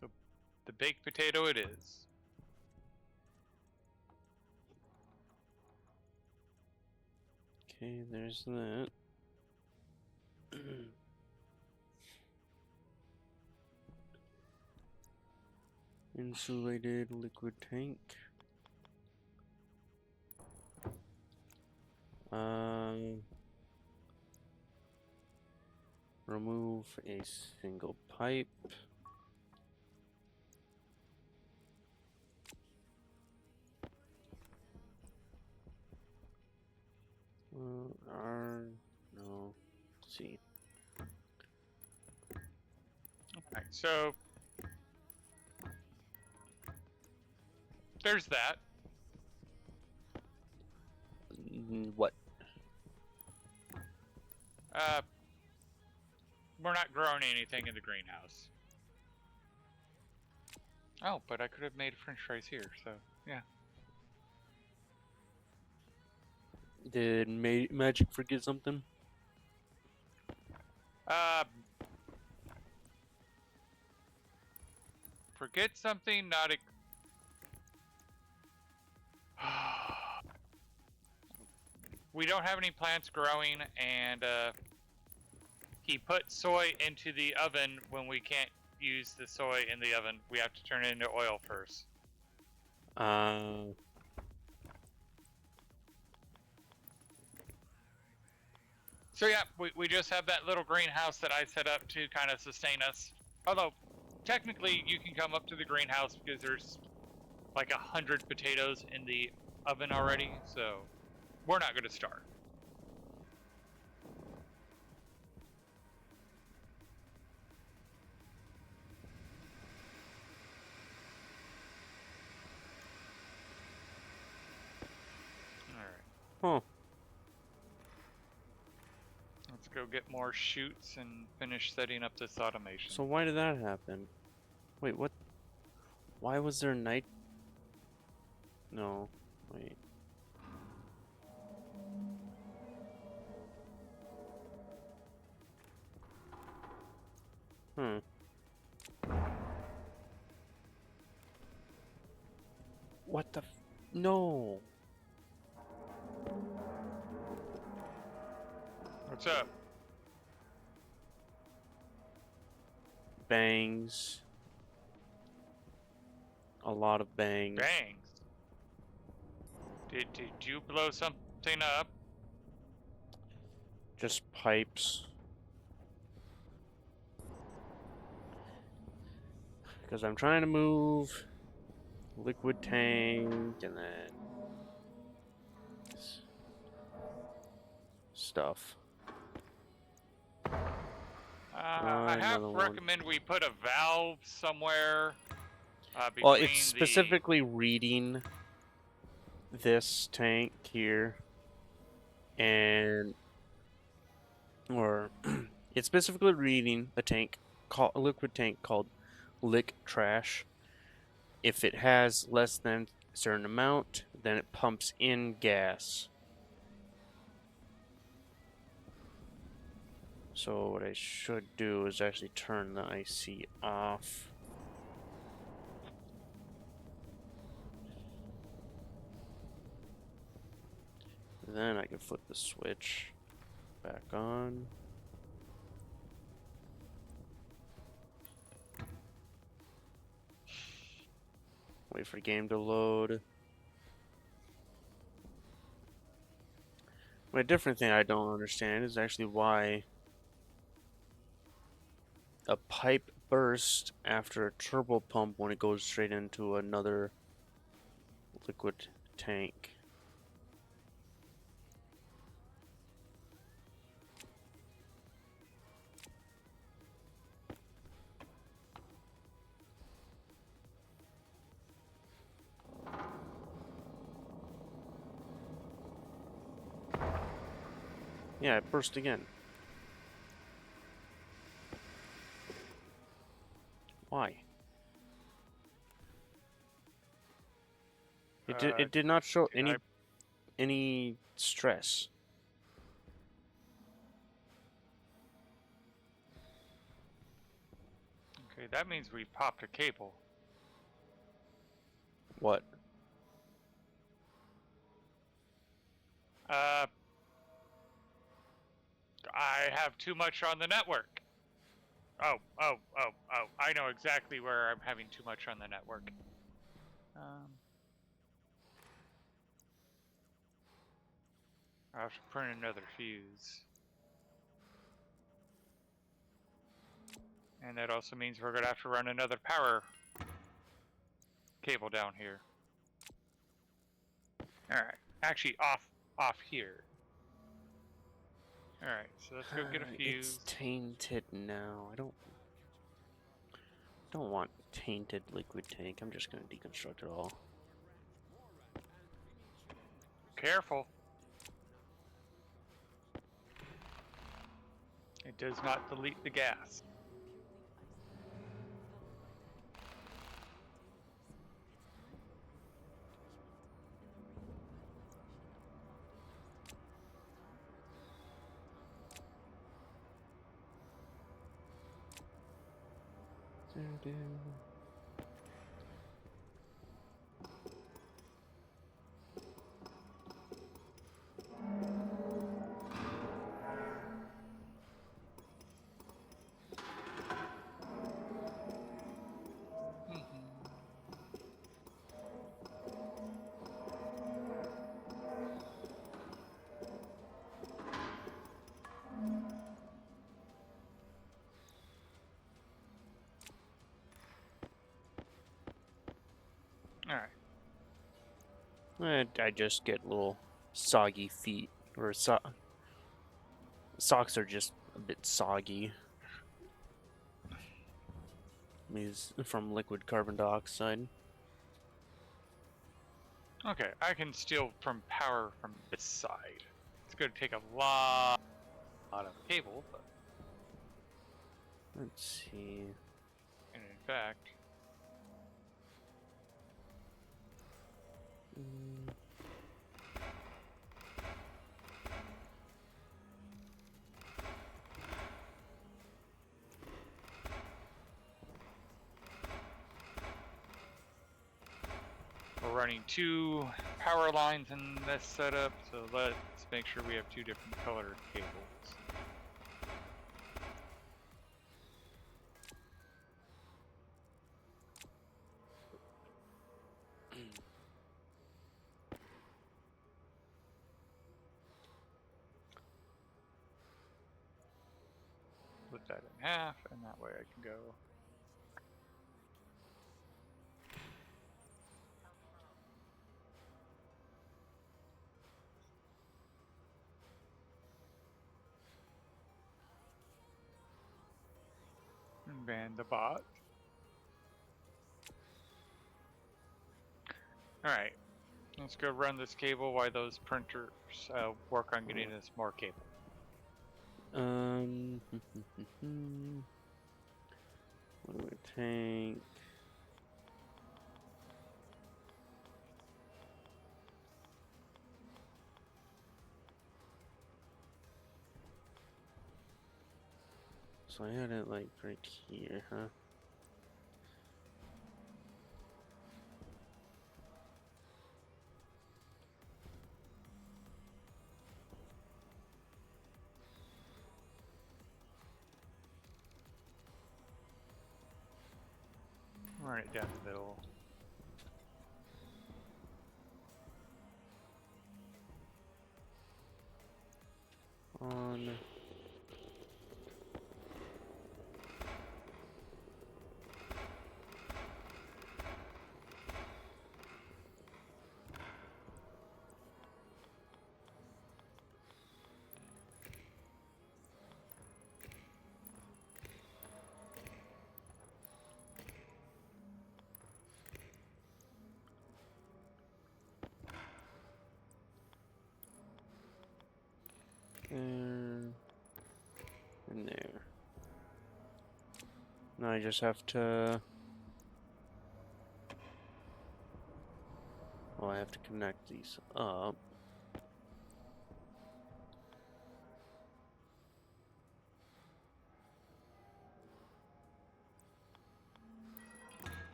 So, the baked potato it is. Okay, there's that. Insulated liquid tank. Remove a single pipe. No. C. Alright, so there's that. What? We're not growing anything in the greenhouse. Oh, but I could have made French fries here, so yeah. Did Magic forget something? Forget something, not we don't have any plants growing, and he put soy into the oven when we can't use the soy in the oven. We have to turn it into oil first. So yeah, we just have that little greenhouse that I set up to kind of sustain us. Although, technically, you can come up to the greenhouse because there's like 100 potatoes in the oven already, so we're not going to start. Huh. Let's go get more chutes and finish setting up this automation. So why did that happen? Wait, what? Why was there night? No, wait. What the no. What's up? Bangs. a lot of bangs. Bangs. Did you blow something up? Just pipes. Because I'm trying to move liquid tank and then stuff. I have another one. recommend we put a valve somewhere. Well, Between it's specifically reading this tank here, and it's specifically reading a liquid tank called Lick Trash. If it has less than a certain amount, then it pumps in gas. So what I should do is actually turn the IC off. Then I can flip the switch back on. Wait for game to load. But a different thing I don't understand is actually why a pipe bursts after a turbo pump when it goes straight into another liquid tank. Yeah, it burst again. Why? It did not show any stress. Okay, that means we popped a cable. What? I have too much on the network. Oh, I know exactly where I'm having too much on the network. I have to print another fuse. And that also means we're going to have to run another power cable down here. Alright, actually off here. Alright, so let's go get a fuse. It's tainted now. I don't want tainted liquid tank. I'm just gonna deconstruct it all. Careful. It does not delete the gas. Alright. I just get little soggy feet, or socks are just a bit soggy. These from liquid carbon dioxide. Okay, I can steal from power from this side. It's going to take a lot of cable, but... Let's see. And in fact... We're running 2 power lines in this setup, so let's make sure we have 2 different colored cables. split that in half, and that way I can go. And ban the bot. Alright, let's go run this cable while those printers work on getting us more cable. What do we tank? So I had it like right here, huh? Run it down the middle. On. There. And there. Now I just have to... Well, I have to connect these up.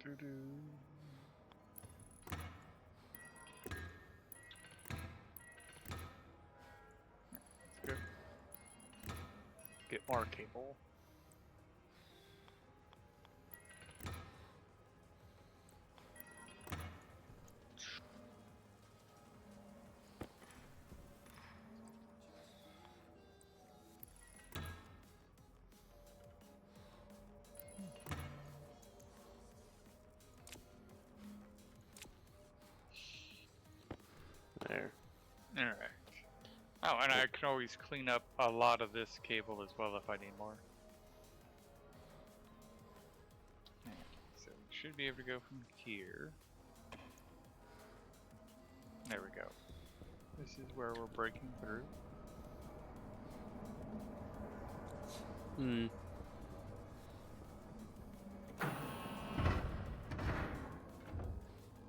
Let's go. Get more cable. There. Alright. Oh, and I can always clean up a lot of this cable as well if I need more. So we should be able to go from here. There we go. This is where we're breaking through. Hmm.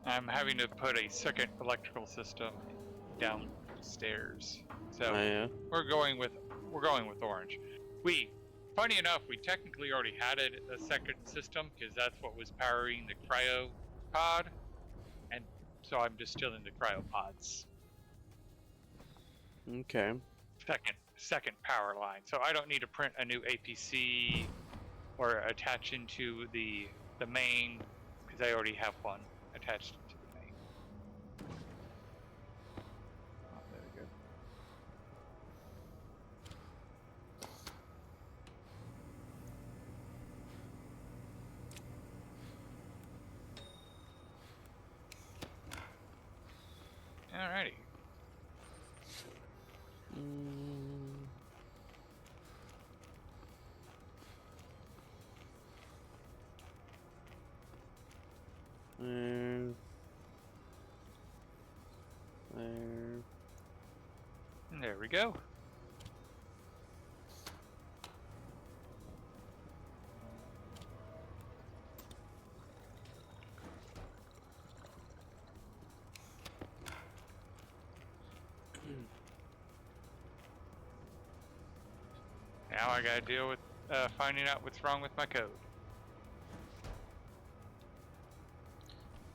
I'm having to put a second electrical system downstairs. So Oh, yeah. we're going with orange. Funny enough, we technically already had a second system because that's what was powering the cryo pod, and so I'm just still in the cryo pods. Okay. Second power line. So I don't need to print a new APC or attach into the main because I already have one attached to the main. Oh, there we go. Alrighty. There. There. And there we go. Now I gotta deal with finding out what's wrong with my code.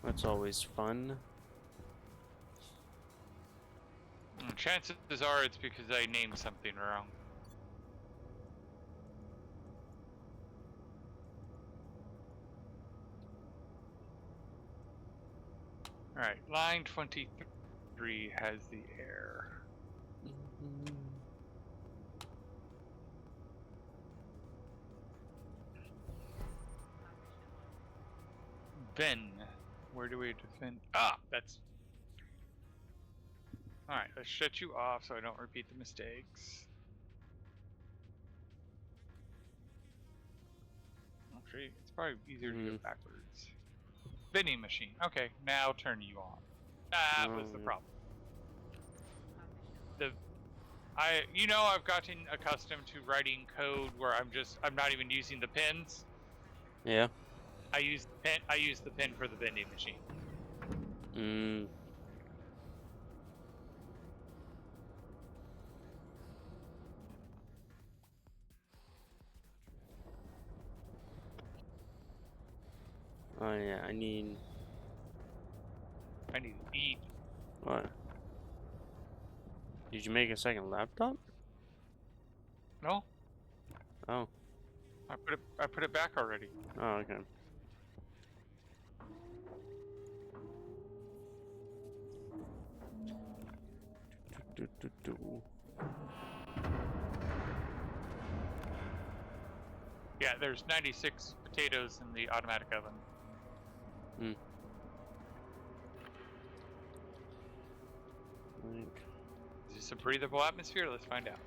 That's always fun. Chances are it's because I named something wrong. Alright, line 23. 3 has the air. Ben, where do we defend? Ah, that's... Alright, let's shut you off so I don't repeat the mistakes. Actually, it's probably easier to go backwards. Vending machine. Okay, now turn you on. That was the problem. You know, I've gotten accustomed to writing code where I'm not even using the pins. Yeah. I use the pin for the vending machine. Oh yeah, I need to eat. What? Did you make a second laptop? No. Oh. I put it back already. Oh, okay. Yeah, there's 96 potatoes in the automatic oven. Is this a breathable atmosphere? Let's find out.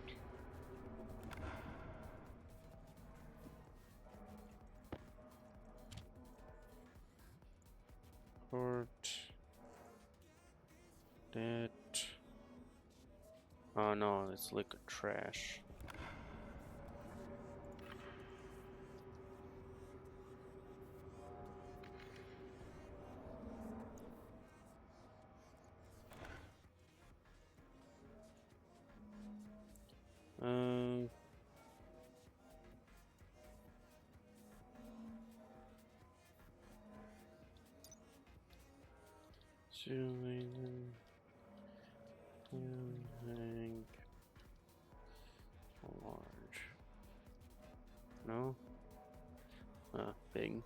Port. That. Oh no, it's liquid trash. Hang large. No? Big.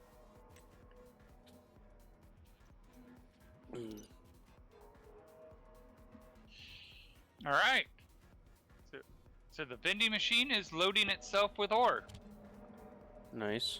All right. So the vending machine is loading itself with ore. Nice.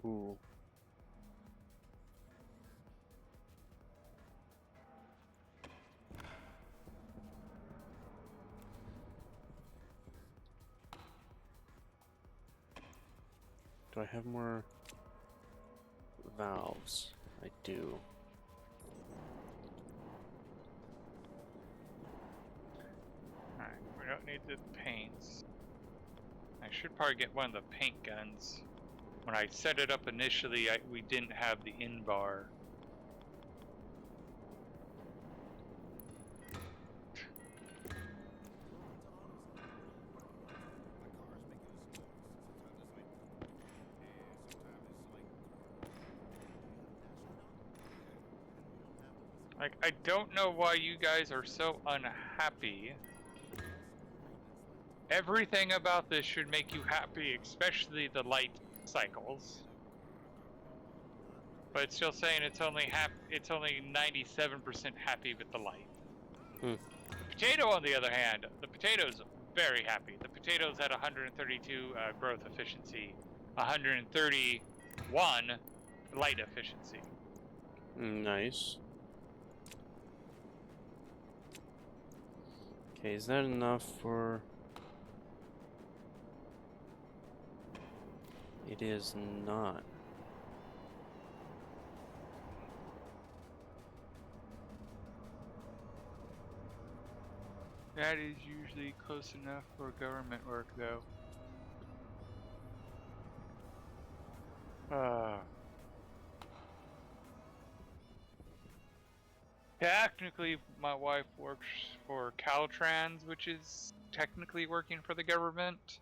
Ooh. Do I have more valves? I do. Alright, we don't need the paints. I should probably get one of the paint guns. When I set it up initially, we didn't have the in bar. Like, I don't know why you guys are so unhappy. Everything about this should make you happy, especially the light cycles. But it's still saying it's only 97% happy with the light. The potato, on the other hand, the potato's very happy. The potato's at 132 growth efficiency, 131 light efficiency. Nice. Okay, is that enough for... It is not. That is usually close enough for government work, though. Technically, my wife works for Caltrans, which is technically working for the government.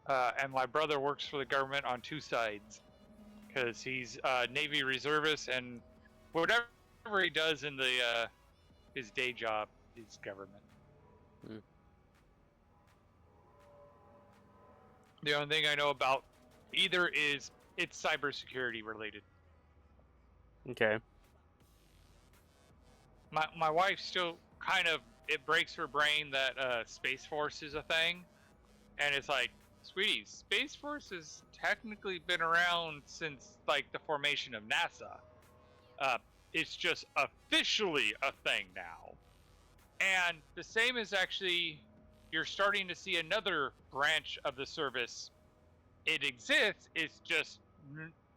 And my brother works for the government on two sides. Because he's Navy reservist, and whatever he does in the his day job is government. Hmm. The only thing I know about either is it's cybersecurity related. Okay. My wife still kind of, it breaks her brain that Space Force is a thing, and it's like, sweetie, Space Force has technically been around since like the formation of NASA. It's just officially a thing now. And the same is actually, you're starting to see another branch of the service. It exists, it's just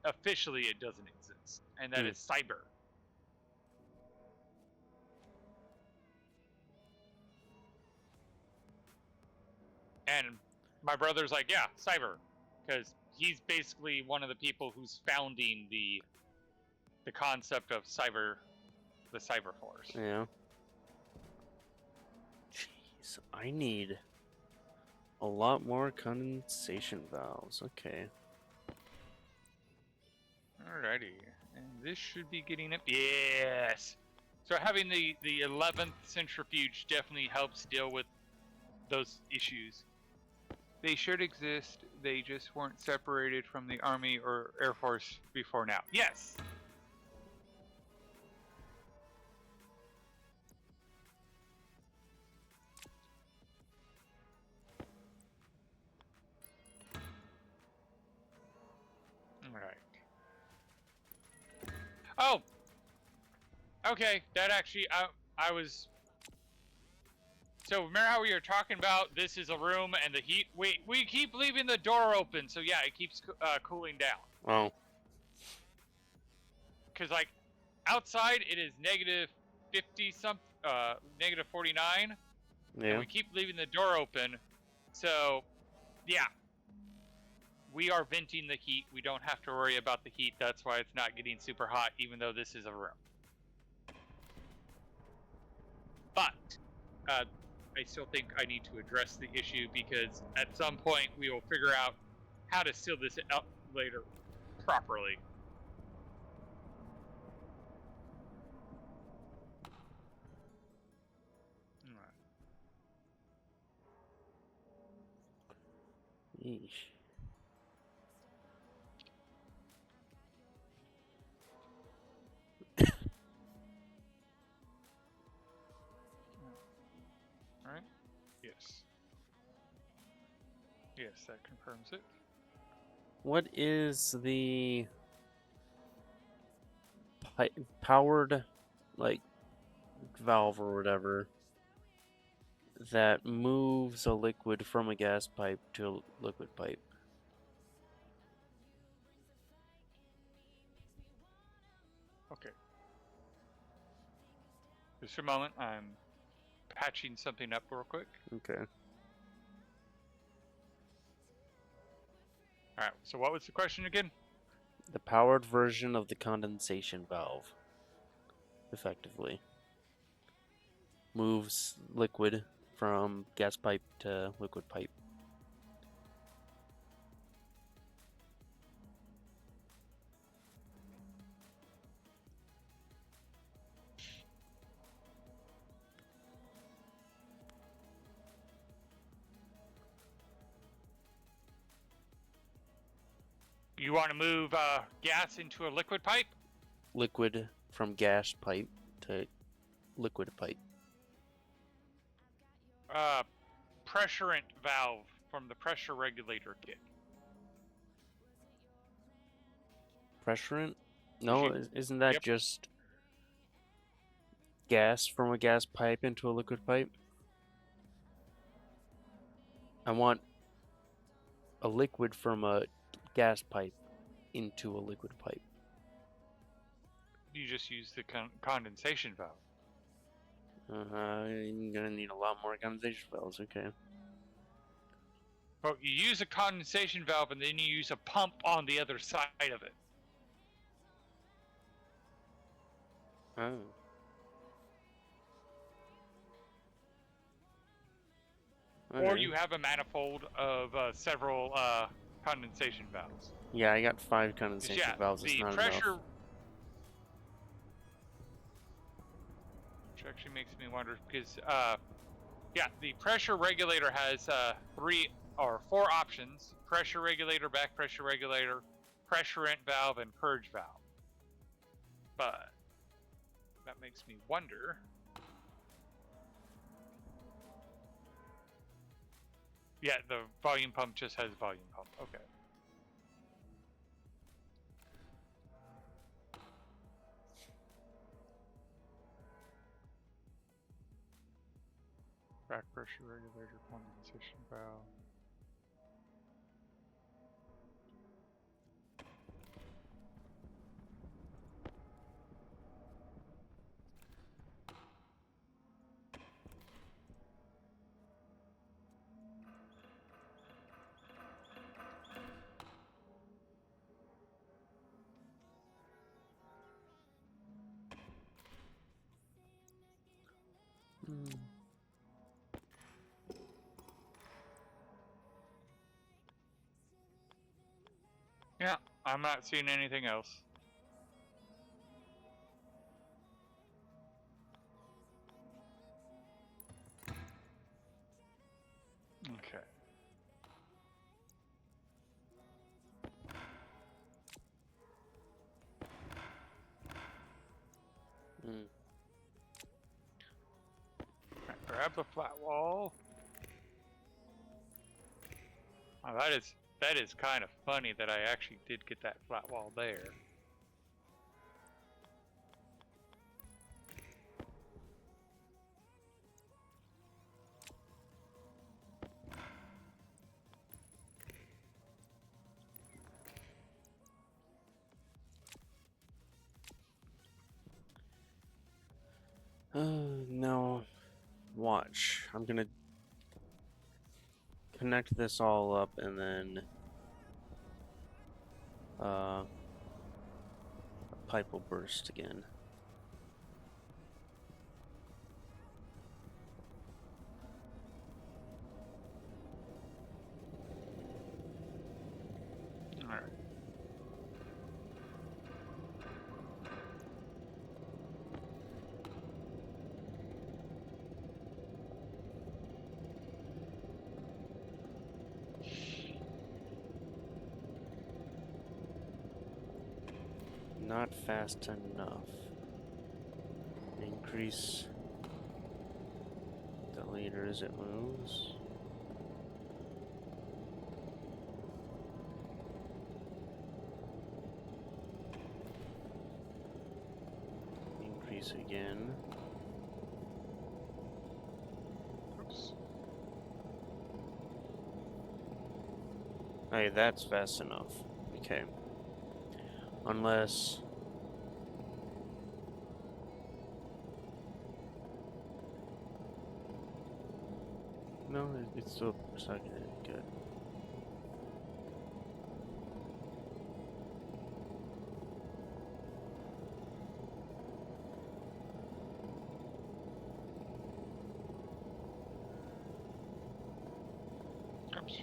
officially it doesn't exist, and that is cyber. And my brother's like, yeah, cyber, because he's basically one of the people who's founding the concept of cyber, the cyber force. Yeah. Jeez, I need a lot more condensation valves. Okay. Alrighty, and this should be getting it. Yes. So having the 11th centrifuge definitely helps deal with those issues. They should exist. They just weren't separated from the Army or Air Force before now. Yes. All right. Oh. Okay, that actually, I was. So remember how we were talking about this is a room and the heat? We keep leaving the door open, so yeah, it keeps cooling down. Oh. Because like outside it is negative 50 something, negative 49, Yeah. and we keep leaving the door open. So yeah, we are venting the heat. We don't have to worry about the heat. That's why it's not getting super hot, even though this is a room. But I still think I need to address the issue, because at some point we will figure out how to seal this up later properly. Yeesh. Alright? Yes. Yes, that confirms it. What is the powered, like, valve or whatever that moves a liquid from a gas pipe to a liquid pipe? Okay. Just a moment, I'm patching something up real quick. Okay. Alright, so what was the question again? The powered version of the condensation valve, effectively, moves liquid from gas pipe to liquid pipe. You want to move gas into a liquid pipe? Liquid from gas pipe to liquid pipe. Pressurant valve from the pressure regulator kit. Pressurant? No, isn't that Yep. just gas from a gas pipe into a liquid pipe? I want a liquid from a gas pipe into a liquid pipe. You just use the condensation valve. I'm gonna need a lot more condensation valves, okay. But you use a condensation valve and then you use a pump on the other side of it. Oh. Or you have a manifold of several condensation valves. Yeah, I got 5 condensation valves. It's the not pressure. enough. actually makes me wonder because yeah, the pressure regulator has 3 or 4 options: pressure regulator, back pressure regulator, pressure vent valve, and purge valve. But that makes me wonder. Yeah, the volume pump just has volume pump. Okay. Back pressure regulator, condensation valve. Yeah, I'm not seeing anything else. Okay. Mm. Grab the flat wall. Oh, that is kind of funny that I actually did get that flat wall there. No. Watch. I'm gonna connect this all up and then a pipe will burst again. Alright. Not fast enough. Increase the later as it moves. Increase again. Oops. Hey, that's fast enough. Okay. Unless... No, it's still sucking it. Good. Oops.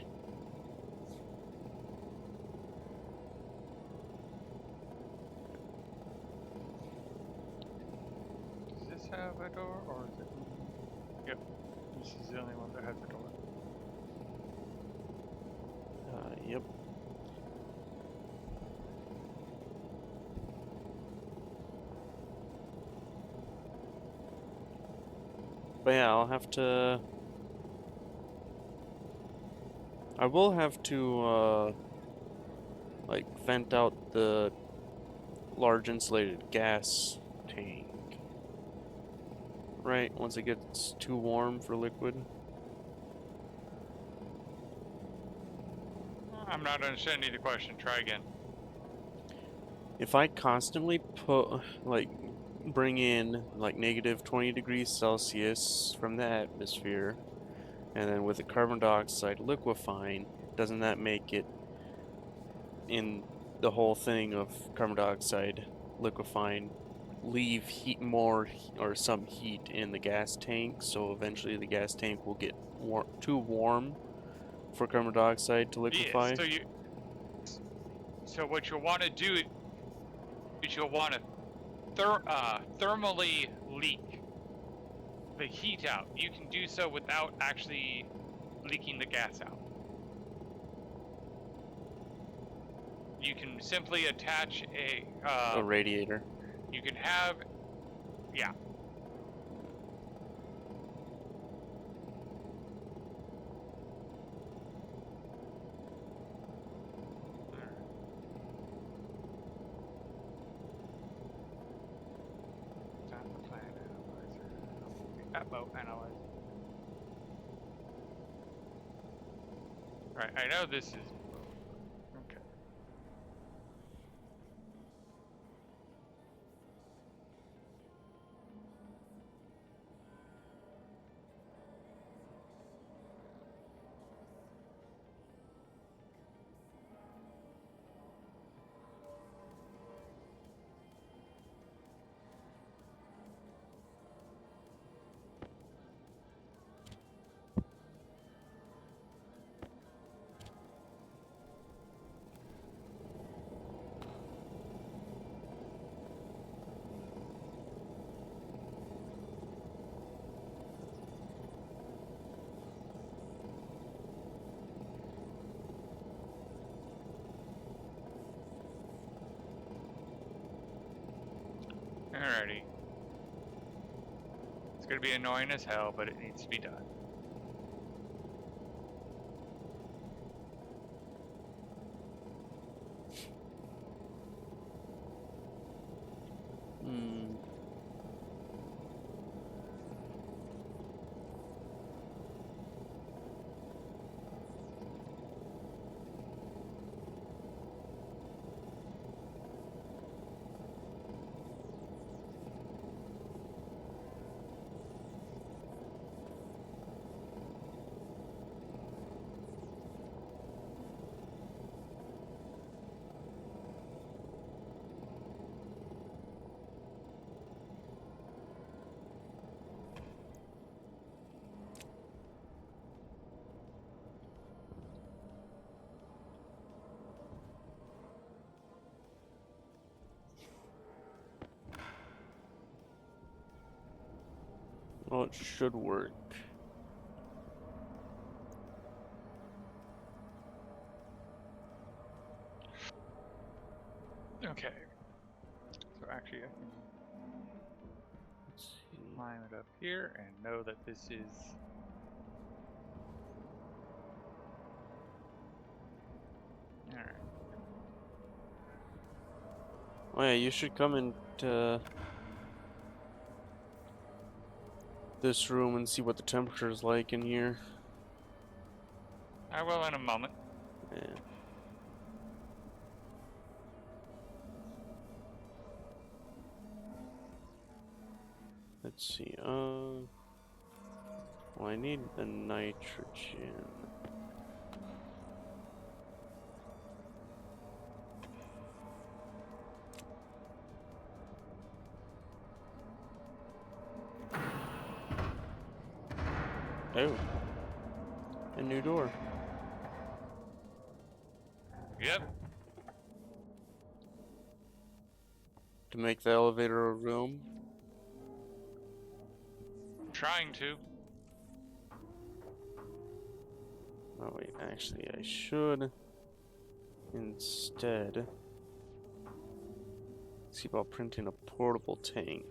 Does this have a door or is it? Yep. This is the only one that has a door. Yep. But yeah, I'll have to... I will have to, like, vent out the large insulated gas tank. Right? Once it gets too warm for liquid. I'm not understanding the question. Try again. If I constantly put, like, bring in, like, negative 20 degrees Celsius from the atmosphere, and then with the carbon dioxide liquefying, doesn't that make it, in the whole thing of carbon dioxide liquefying, leave or some heat in the gas tank, so eventually the gas tank will get too warm for carbon dioxide to liquefy? Yeah, so what you'll want to do is you'll want to thermally leak the heat out. You can do so without actually leaking the gas out. You can simply attach A radiator. you can have, yeah. Boat analyzer. Right, I know this is okay. Alrighty. It's gonna be annoying as hell, but it needs to be done. Hmm. Well, it should work. Okay. So actually I can Let's see. climb it up here and know that this is alright. Oh yeah, you should come into this room and see what the temperature is like in here. I will in a moment. Yeah. Let's see. Well, I need the nitrogen. Oh, a new door. Yep. To make the elevator a room. Trying to. Oh wait, actually I should instead see about printing a portable tank.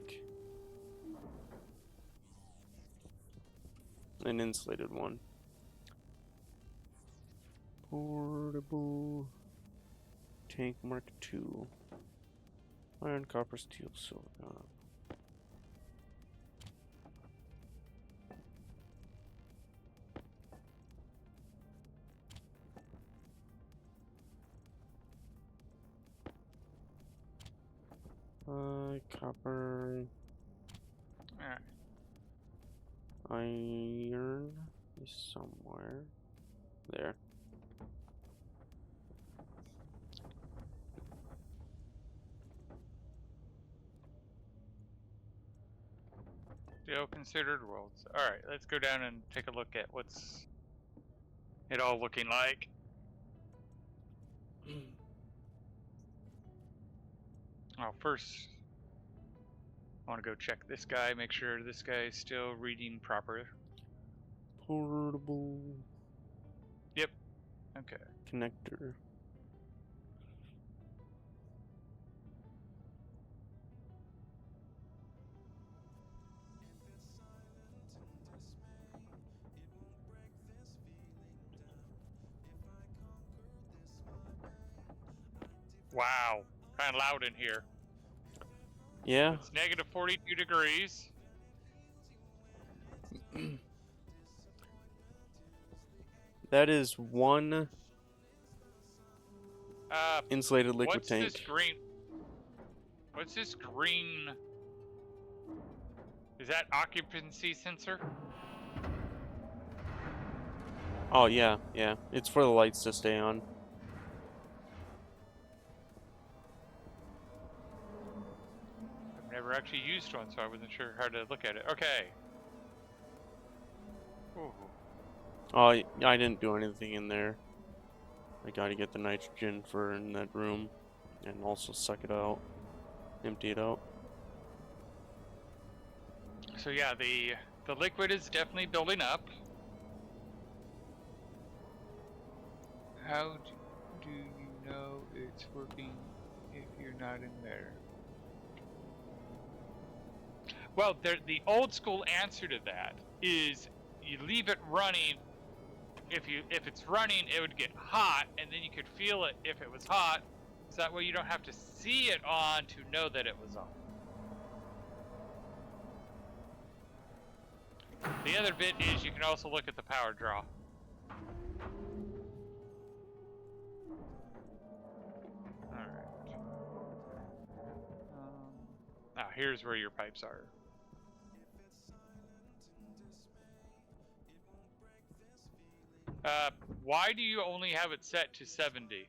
An insulated one. Portable tank Mark II. Iron, copper, steel, silver. Copper. Alright. Iron is somewhere. There. Still considered worlds. Alright, let's go down and take a look at what's it all looking like. Oh, first I want to go check this guy, make sure this guy is still reading proper. Portable Yep. Okay. connector. Wow. Kind of loud in here. Yeah. It's negative 42 degrees. That is one insulated liquid What's tank. this green? What's this green? Is that occupancy sensor? Oh yeah, yeah. It's for the lights to stay on. I've never actually used one, so I wasn't sure how to look at it. Okay. Ooh. Oh, I didn't do anything in there. I gotta get the nitrogen for in that room, and also suck it out, empty it out. So yeah, the liquid is definitely building up. How do you know it's working if you're not in there? Well, the old school answer to that is you leave it running. If it's running, it would get hot, and then you could feel it if it was hot. So that way you don't have to see it on to know that it was on. The other bit is you can also look at the power draw. Alright. Now here's where your pipes are. Why do you only have it set to 70?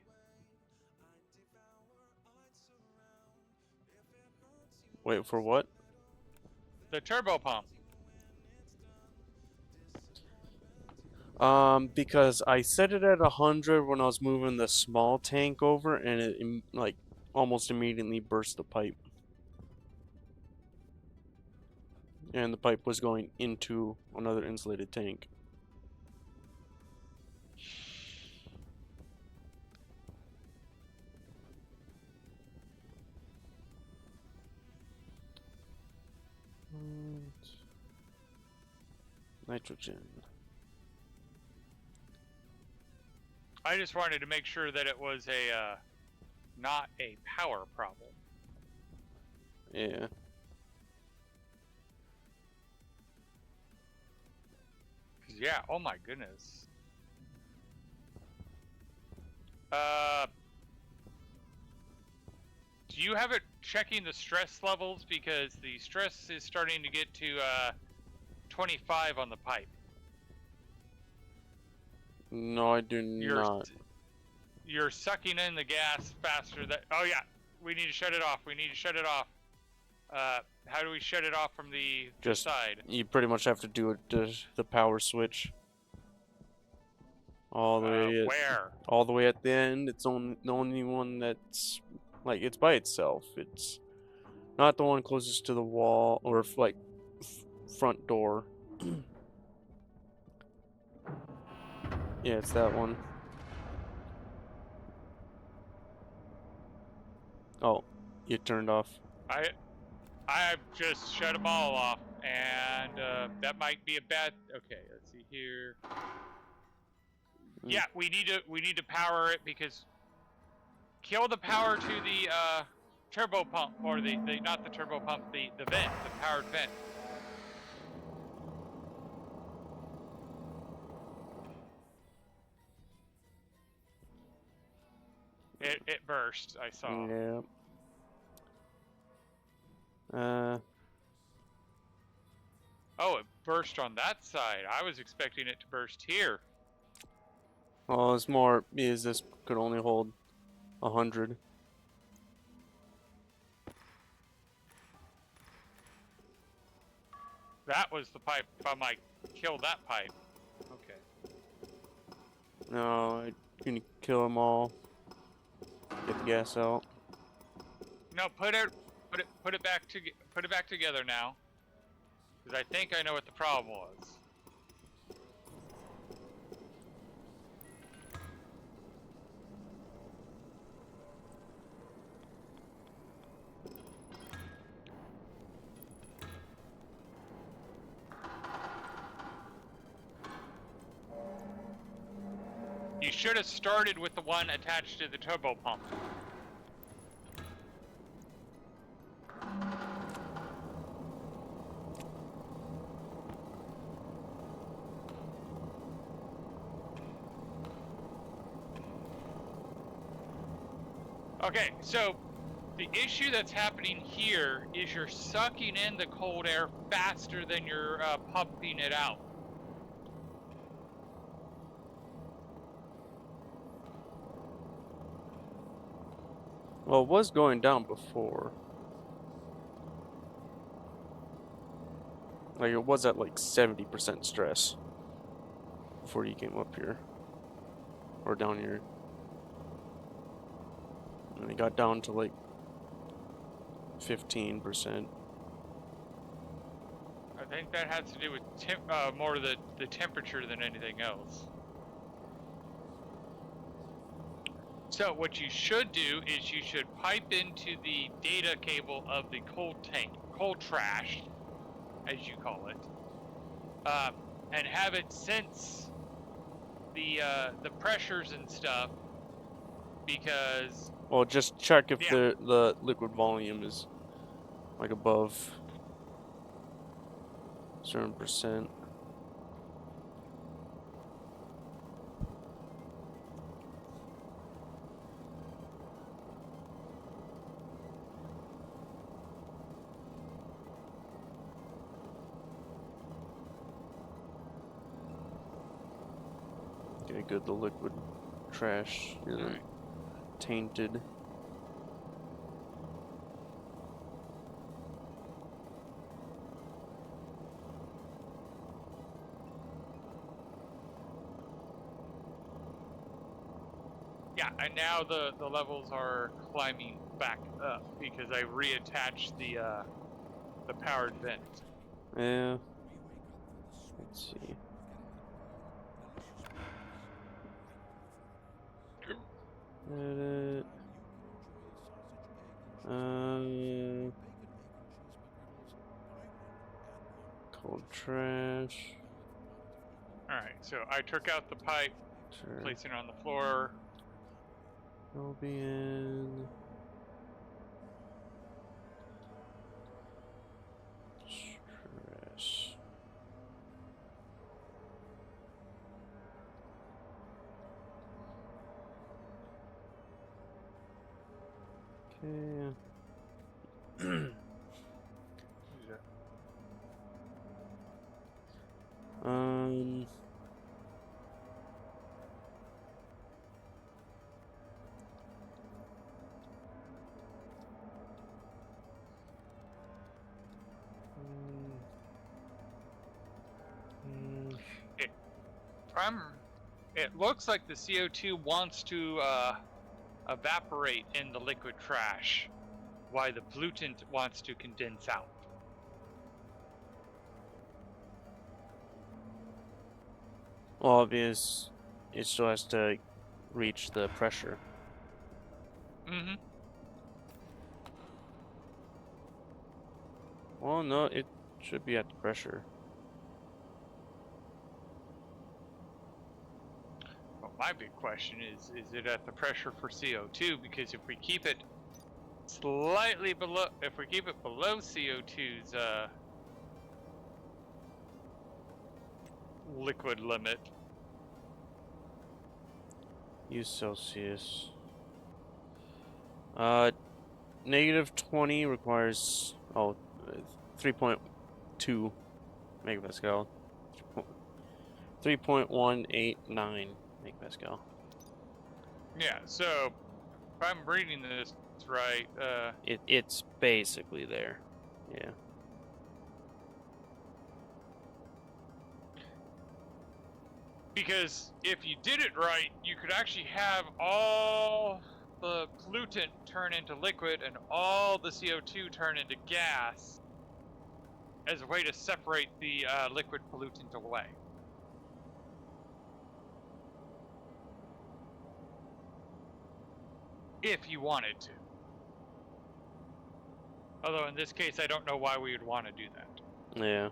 Wait, for what? The turbo pump. Because I set it at 100 when I was moving the small tank over, and it like almost immediately burst the pipe. And the pipe was going into another insulated tank. Nitrogen. I just wanted to make sure that it was a not a power problem. Yeah. Yeah, oh my goodness. Do you have it checking the stress levels? Because the stress is starting to get to 25 on the pipe. No, I do not. You're sucking in the gas faster. Oh yeah, we need to shut it off. We need to shut it off. How do we shut it off from the side? You pretty much have to do it to the power switch. All the way where? All the way at the end. It's the only one that's like it's by itself. It's not the one closest to the wall or like front door. Yeah, it's that one. Oh, you turned off. I just shut them all off, and that might be a bad. Okay, let's see here. Yeah, we need to power it because kill the power to the turbo pump, or the not the turbo pump, the vent, the powered vent. It burst. I saw. Yeah. Oh, it burst on that side. I was expecting it to burst here. Well, it's more because this could only hold 100. That was the pipe. I might kill that pipe. Okay. No, I'm gonna kill them all. Get the gas out. No, put it put it back together now, because I think I know what the problem was. You should have started with the one attached to the turbo pump. Okay, so the issue that's happening here is you're sucking in the cold air faster than you're pumping it out. Well, it was going down before. Like, it was at like 70% stress before you came up here. Or down here. And it got down to like 15%. I think that has to do with more the temperature than anything else. So what you should do is you should pipe into the data cable of the cold tank, cold trash, as you call it, and have it sense the pressures and stuff, because Well, just check if the liquid volume is like above a certain percent. Okay, good. The liquid trash isn't tainted. yeah, and now the levels are climbing back up because I reattached the powered vent. Yeah. Let's see. Edit. Cold trash. Alright, so I took out the pipe, Sure. placing it on the floor. Will be in. Stress. Okay. um. It looks like the CO2 wants to evaporate in the liquid trash, while the pollutant wants to condense out. Well, obvious. It still has to reach the pressure. Mm-hmm. Well, no, it should be at the pressure. Well, my big question is it at the pressure for CO2? Because if we keep it slightly below, if we keep it below CO2's liquid limit. Use Celsius. Negative 20 requires 3.2 megapascal. 3.189 megapascal. Yeah, so if I'm reading this right, It's basically there. Yeah. because if you did it right, you could actually have all the pollutant turn into liquid and all the CO2 turn into gas as a way to separate the liquid pollutant away. If you wanted to. Although in this case, I don't know why we would want to do that. Yeah.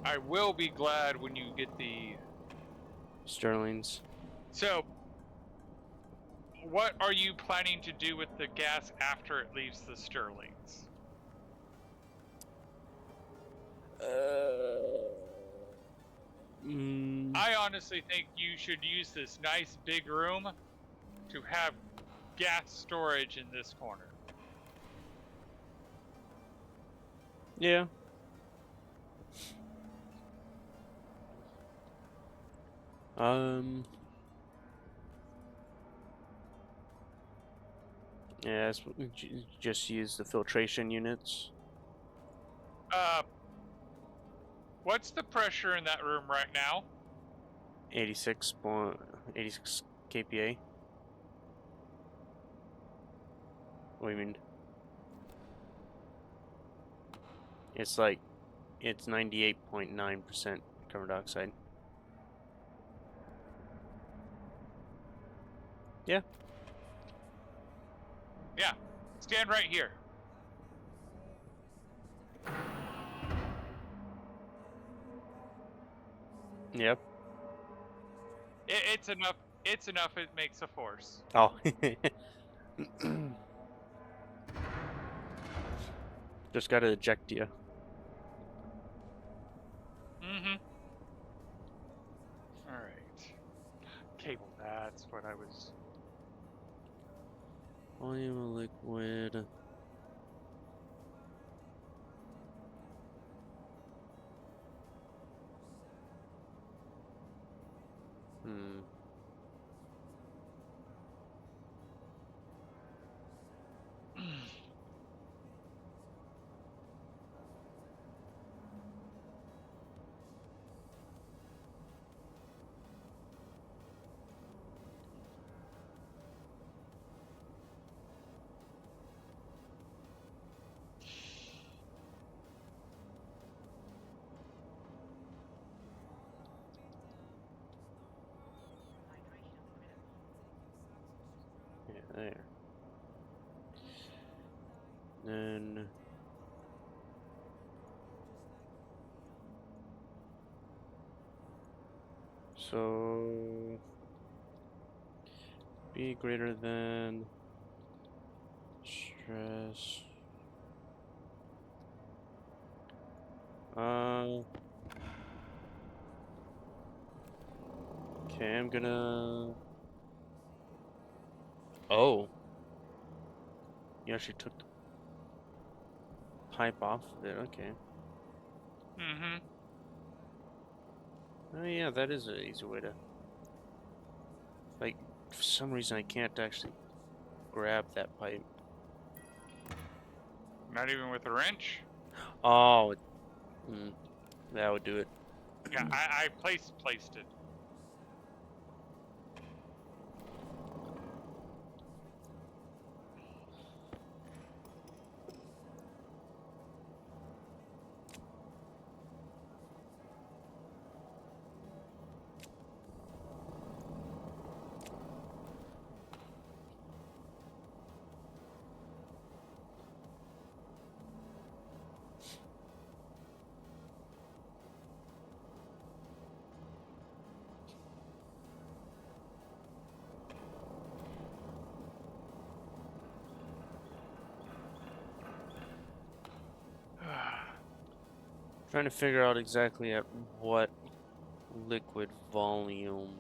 I will be glad when you get the... Sterlings. So, what are you planning to do with the gas after it leaves the Sterlings? I honestly think you should use this nice big room to have gas storage in this corner. Yeah. Yeah, just use the filtration units. What's the pressure in that room right now? 86 kPa. What do you mean? It's 98.9% carbon dioxide. Yeah. Yeah, stand right here. Yep. It's enough. It's enough. It makes a force. Oh. Just gotta eject you. Mm-hmm. All right. Cable. That's what I was. Volume of liquid. Yeah, there. Then so be greater than stress. Okay, I'm gonna. Oh, you actually took the pipe off of it. Okay. Mm-hmm. Oh yeah, that is an easy way to. Like, for some reason I can't actually grab that pipe. Not even with a wrench. Oh, that would do it. Yeah, I placed it. Trying to figure out exactly at what liquid volume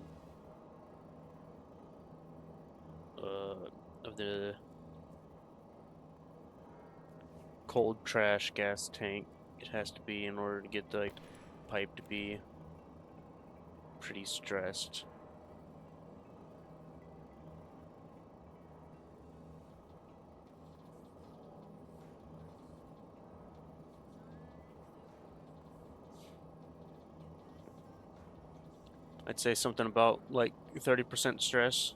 of the cold trash gas tank it has to be in order to get the pipe to be pretty stressed. I'd say something about like 30% stress.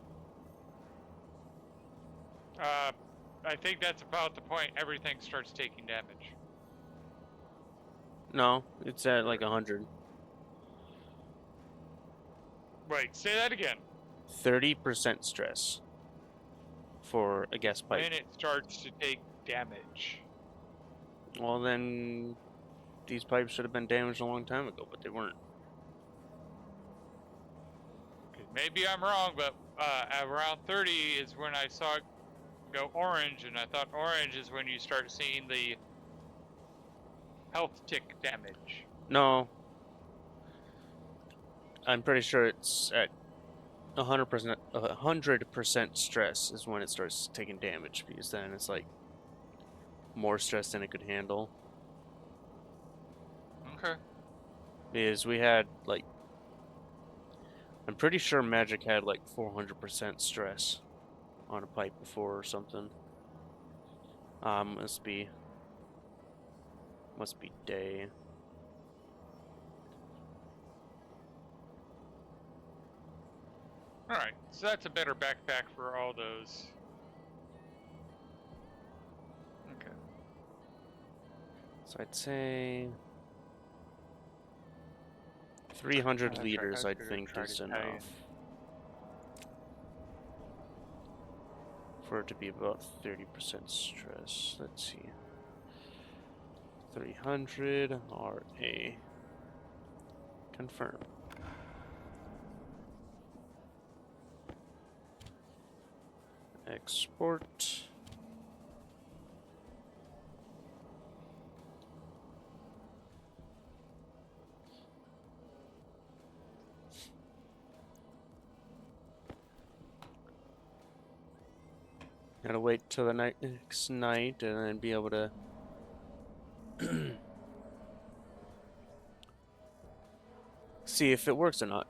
I think that's about the point everything starts taking damage. No, it's at like 100. Wait, say that again. 30% stress for a gas pipe. When it starts to take damage. Well, then these pipes should have been damaged a long time ago, but they weren't. Maybe I'm wrong, but at around 30 is when I saw it go orange, and I thought orange is when you start seeing the health tick damage. No. I'm pretty sure it's at 100% stress is when it starts taking damage, because then it's like more stress than it could handle. Okay. Because we had like, I'm pretty sure Magic had like 400% stress on a pipe before or something. Must be day. Alright, so that's a better backpack for all those. Okay. So I'd say 300 liters, I think, is enough for it to be about 30% stress. Let's see. 300 RA. Confirm. Export. Gotta wait till the next night and then be able to see if it works or not.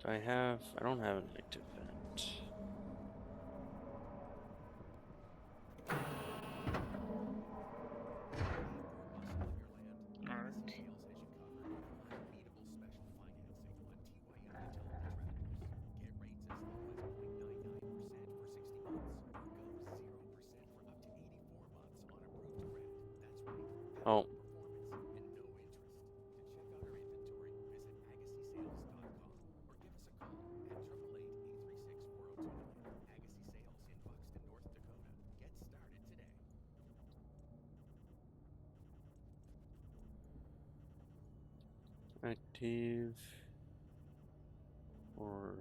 I don't have an active event. Oh. Active or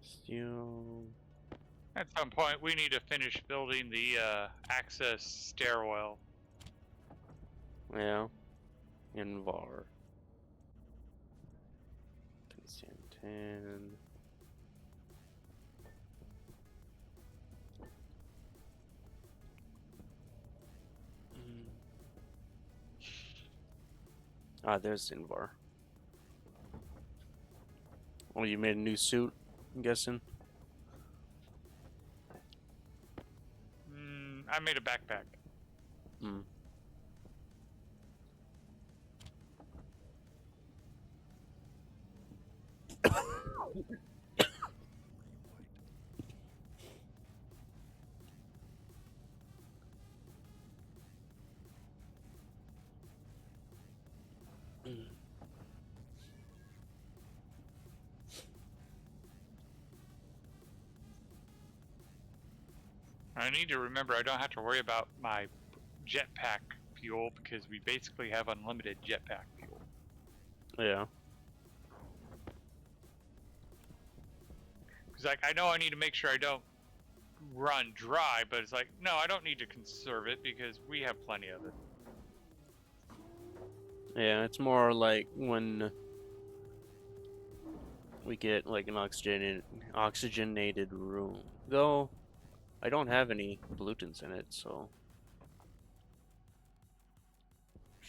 still. At some point, we need to finish building the access stairwell. Yeah. Invar. Constantin. Ah, there's Invar. Oh, you made a new suit, I'm guessing? I made a backpack. Hmm. I need to remember I don't have to worry about my jetpack fuel because we basically have unlimited jetpack fuel. Yeah. Because like I know I need to make sure I don't run dry, but it's like no, I don't need to conserve it because we have plenty of it. Yeah, it's more like when we get like an oxygenated room. Though I don't have any pollutants in it, so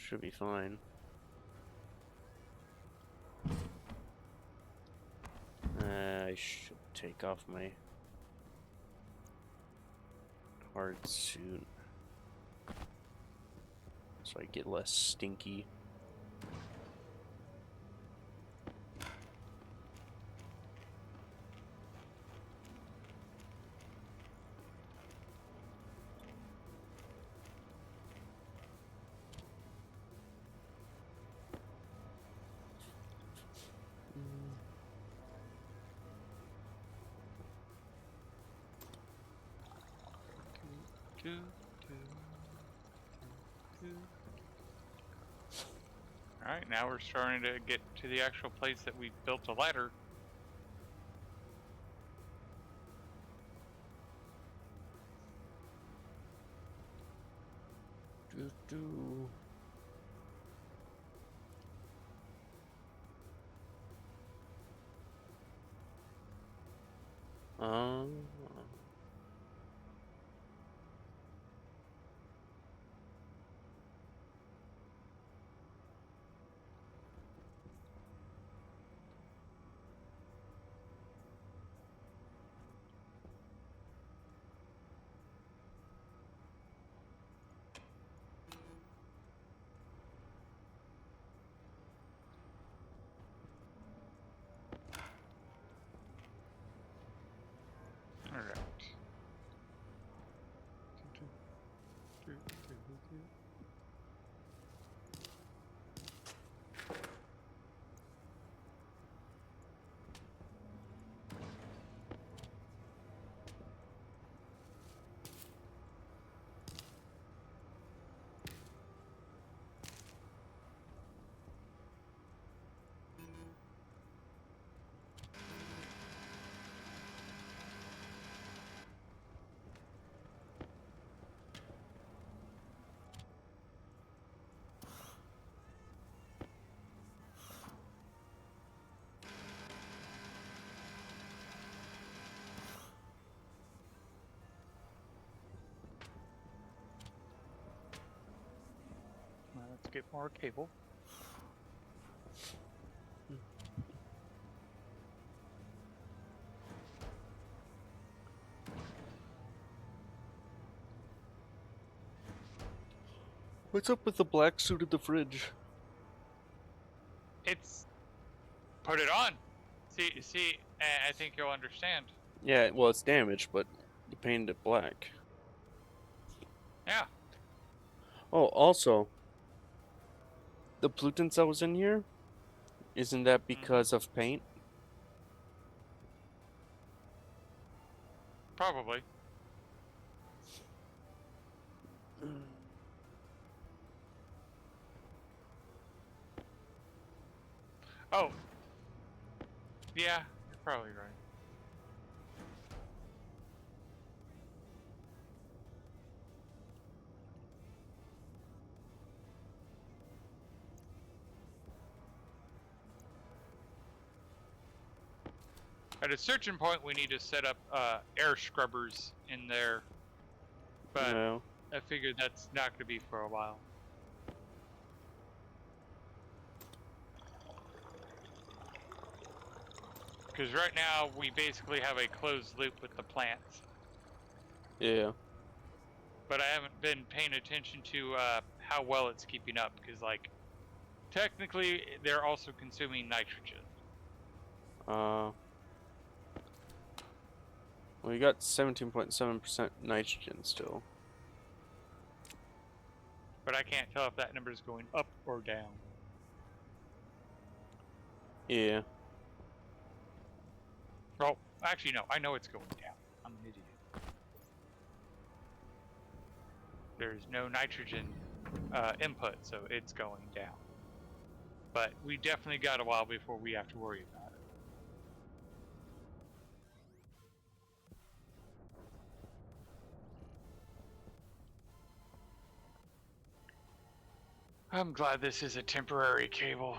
Should be fine. I should take off my hard suit so I get less stinky. Alright, now we're starting to get to the actual place that we built a ladder. Um, Alright. Let's get more cable. what's up with the black suit at the fridge? It's... Put it on! See, I think you'll understand. Yeah, well, it's damaged, but you painted it black. Yeah. Oh, also, the pollutants that was in here, isn't that because of paint? Probably. Oh. Yeah, you're probably right. At a certain point, we need to set up air scrubbers in there, but No. I figured that's not going to be for a while. Because right now, we basically have a closed loop with the plants. Yeah. But I haven't been paying attention to how well it's keeping up, because, like, technically, they're also consuming nitrogen. Well, you got 17.7% nitrogen still. But I can't tell if that number is going up or down. Yeah. Well, actually, no. I know it's going down. I'm an idiot. There's no nitrogen input, so it's going down. But we definitely got a while before we have to worry about it. I'm glad this is a temporary cable.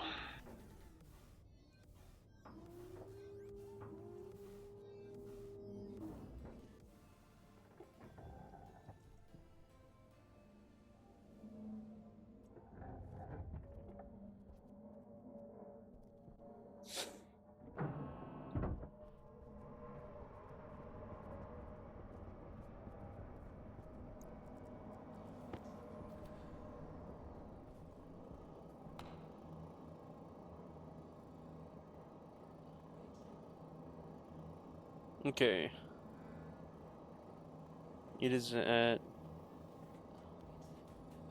Okay. It is at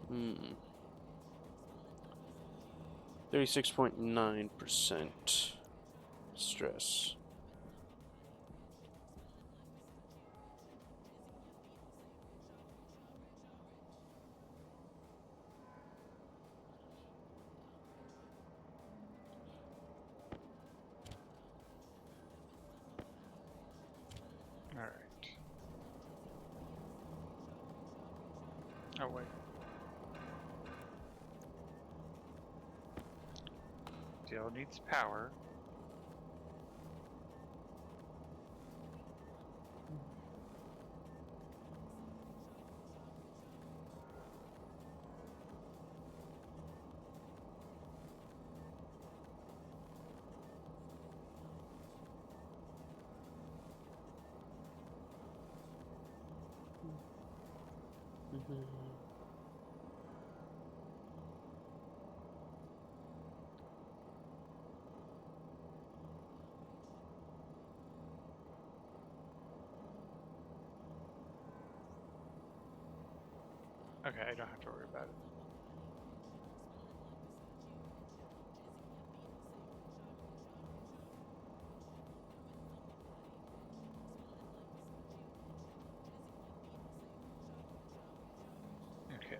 36.9% stress. All right. Oh wait. Still needs power. Okay, I don't have to worry about it. Okay.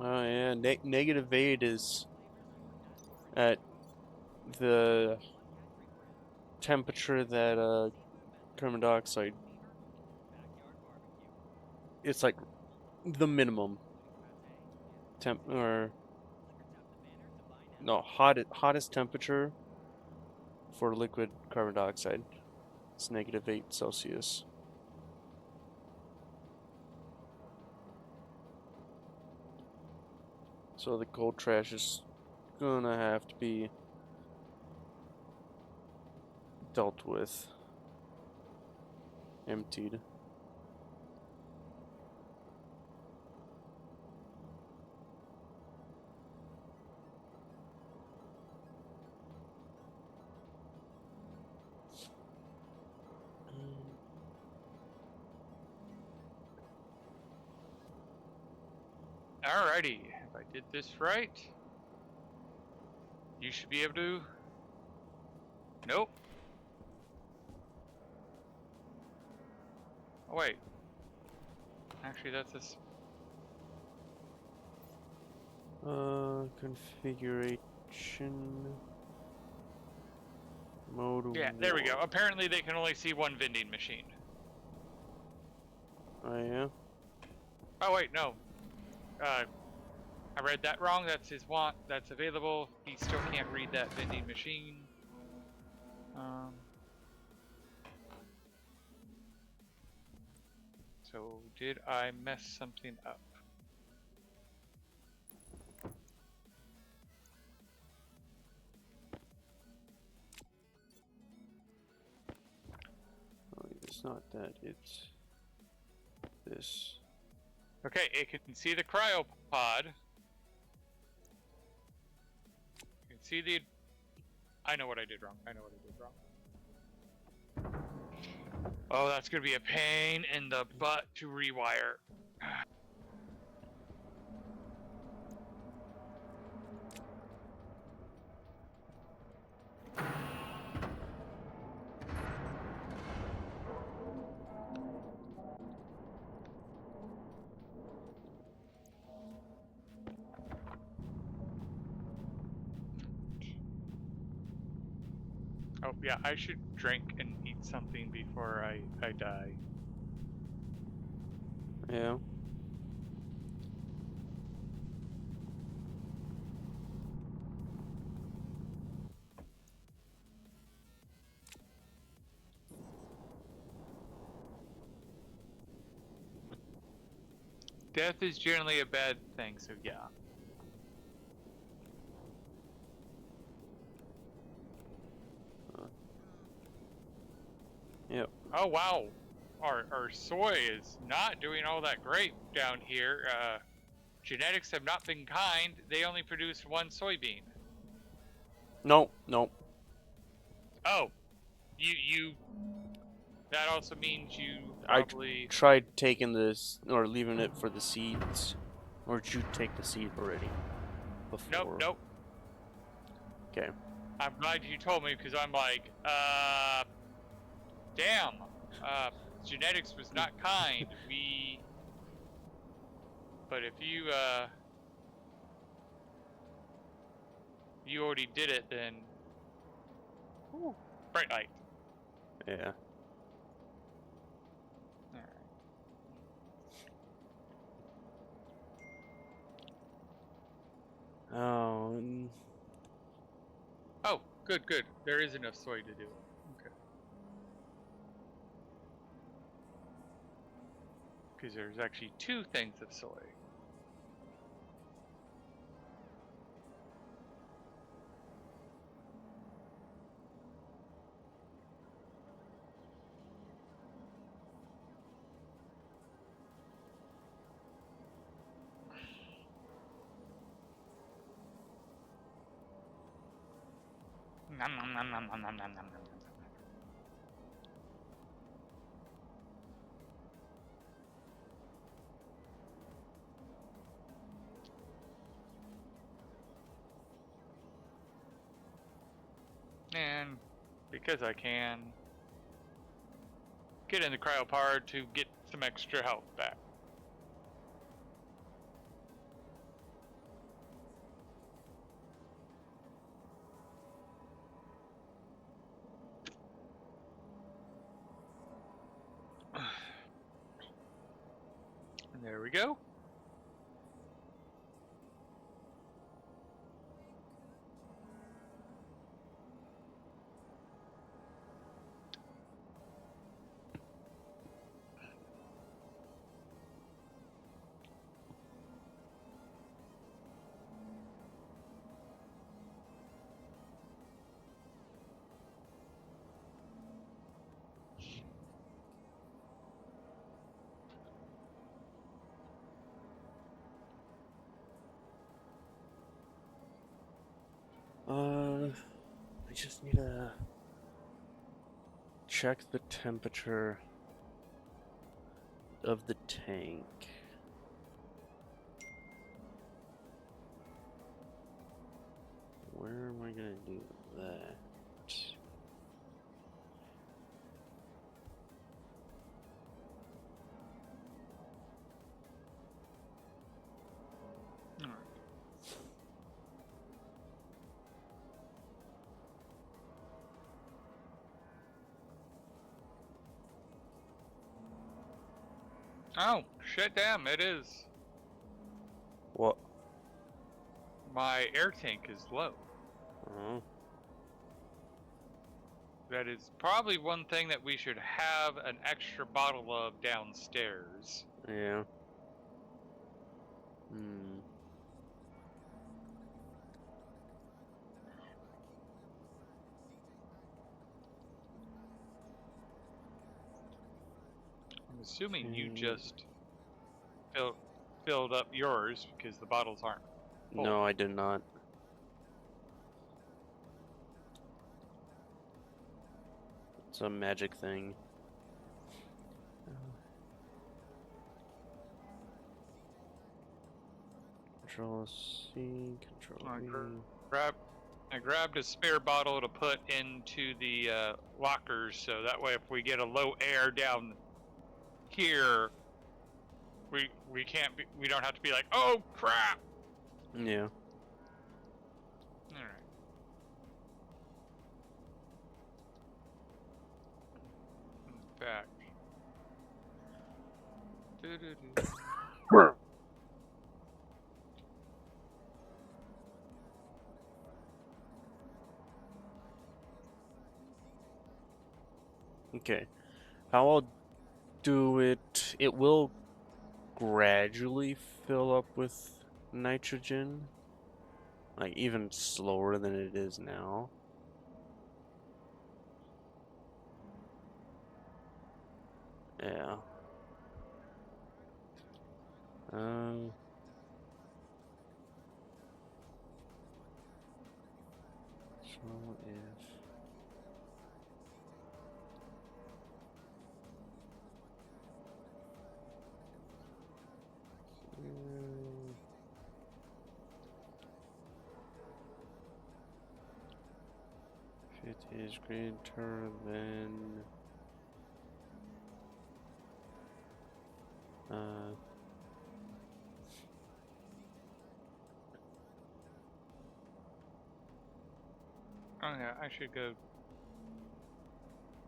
Oh yeah, -8 is at the temperature that carbon dioxide. It's like the minimum temp, or no, hottest temperature for liquid carbon dioxide. It's -8 Celsius. So the cold trash is gonna have to be dealt with, emptied. Alrighty, if I did this right, you should be able to. Nope. Oh wait. Actually, that's this. Configuration mode. Yeah, there we go. Apparently, they can only see one vending machine. Oh yeah. Oh wait, no. I read that wrong. That's his want. That's available. He still can't read that vending machine. So did I mess something up? Oh, it's not that. It's this. Okay, it can see the cryopod. You can see the. I know what I did wrong. I know what I did wrong. Oh, that's gonna be a pain in the butt to rewire. Oh yeah, I should drink and eat something before I die. Yeah. Death is generally a bad thing, so yeah. Yep. Oh wow, our soy is not doing all that great down here. Genetics have not been kind. They only produce one soybean. Nope. Nope. Oh, you. That also means you I probably. tried taking this or leaving it for the seeds. Or did you take the seed already? Before. Nope. Okay. I'm glad you told me because I'm like, damn. Genetics was not kind. But if you already did it, then. Ooh, bright light. Yeah. Oh. Oh, good. There is enough soy to do it. Okay. Because there's actually 2 things of soy. Nom, nom, nom, nom, nom, nom, nom, nom, nom. And because I can get in the cryopod to get some extra health back. And there we go. I just need to check the temperature of the tank. Where am I gonna do that? Oh, shit, damn, it is. What? My air tank is low. Oh. That is probably one thing that we should have an extra bottle of downstairs. Yeah. Hmm. I'm assuming you just filled up yours because the bottles aren't full. No, I did not. It's a magic thing. Control C, Control V. I grabbed a spare bottle to put into the lockers, so that way if we get a low air down here, we don't have to be like, oh crap. Yeah. All right. back. Okay. How I'll do it, it will gradually fill up with nitrogen. Like, even slower than it is now. Yeah. Um. So if if it is greater than Oh yeah, I should go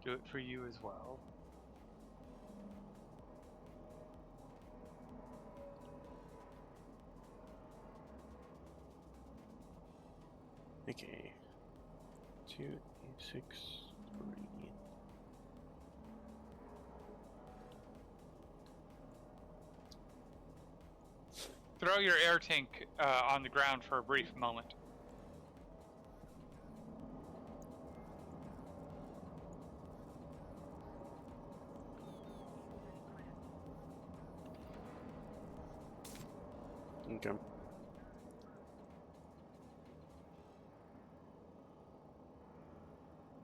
do it for you as well. okay. 2, 6, 3. Throw your air tank on the ground for a brief moment. Okay.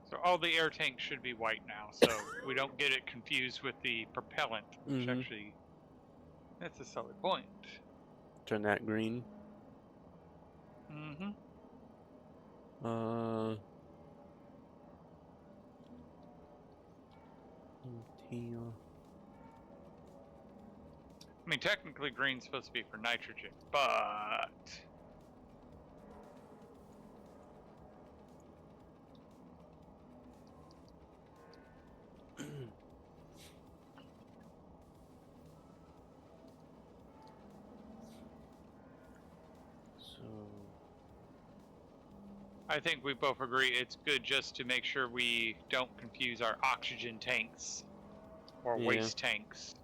So all the air tanks should be white now, so we don't get it confused with the propellant, which actually, that's a solid point. Turn that green. Mm-hmm. Teal. I mean, technically green's supposed to be for nitrogen, but... So I think we both agree it's good just to make sure we don't confuse our oxygen tanks or yeah. waste tanks.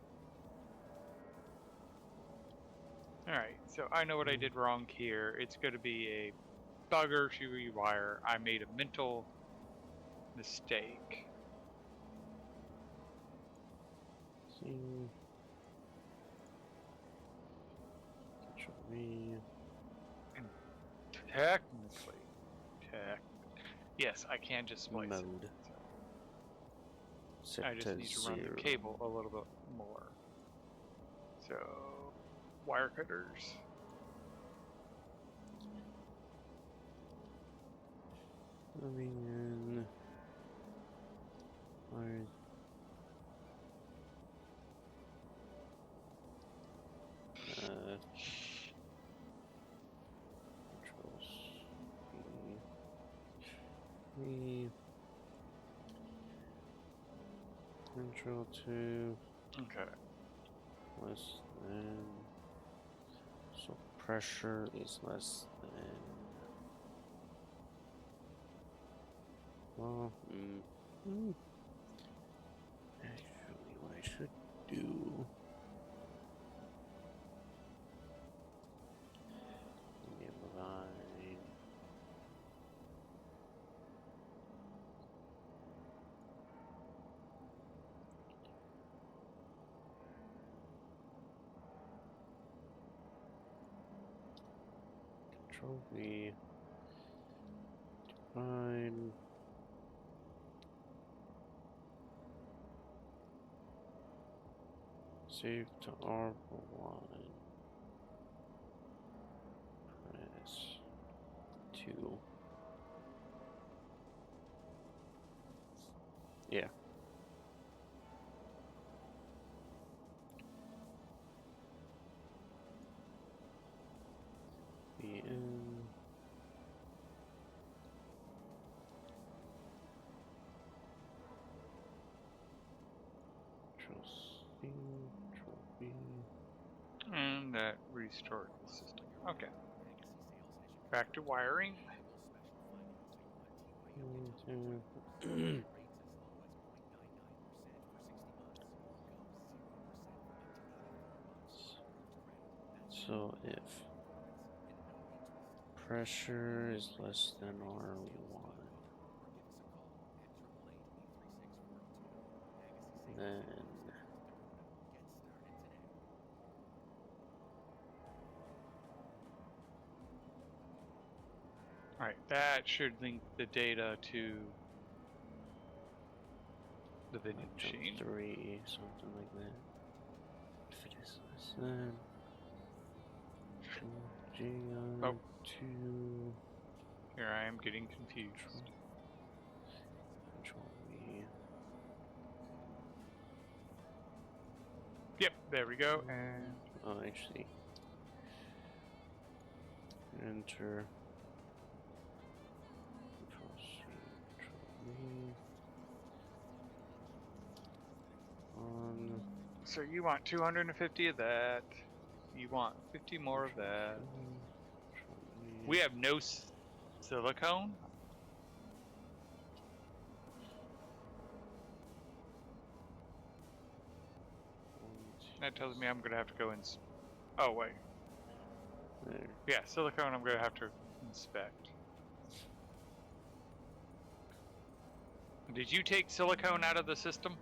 Alright, so I know what I did wrong here. It's going to be a bugger to rewire. I made a mental mistake. See. Control V. And technically, yes, I can just splice it. Mode. So Set I just to need to 0. run the cable a little bit more. So, wire cutters. Coming in. Wires. Controls. V. Control 2. Okay. Less than. So pressure is less than. Well, actually, what I should do. Line. Control V. Divide. Save to R1. Press 2. Yeah. BN. Control C, Control B. And that restored the system. Okay. Back to wiring. So if pressure is less than R1, then Alright, that should link the data to the vending jump machine. 3, something like that. If it is less than GR2, Oh. Here I am getting confused. Control V. Yep, there we go. And Oh, actually, enter. Control C, Control V. On. so you want 250 of that. You want 50 more of that. Control V. We have no silicone. That tells me I'm gonna have to go oh wait. There. Yeah, silicone I'm gonna have to inspect. Did you take silicone out of the system?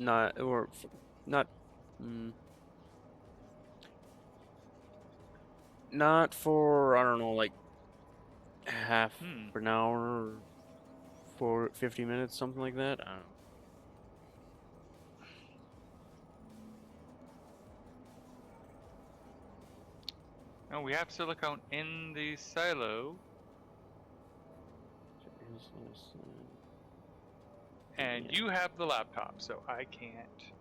Not or not. Not for I don't know, like half an hour, or for 50 minutes, something like that. I don't know. No, we have silicone in the silo, and Yeah. you have the laptop, so I can't.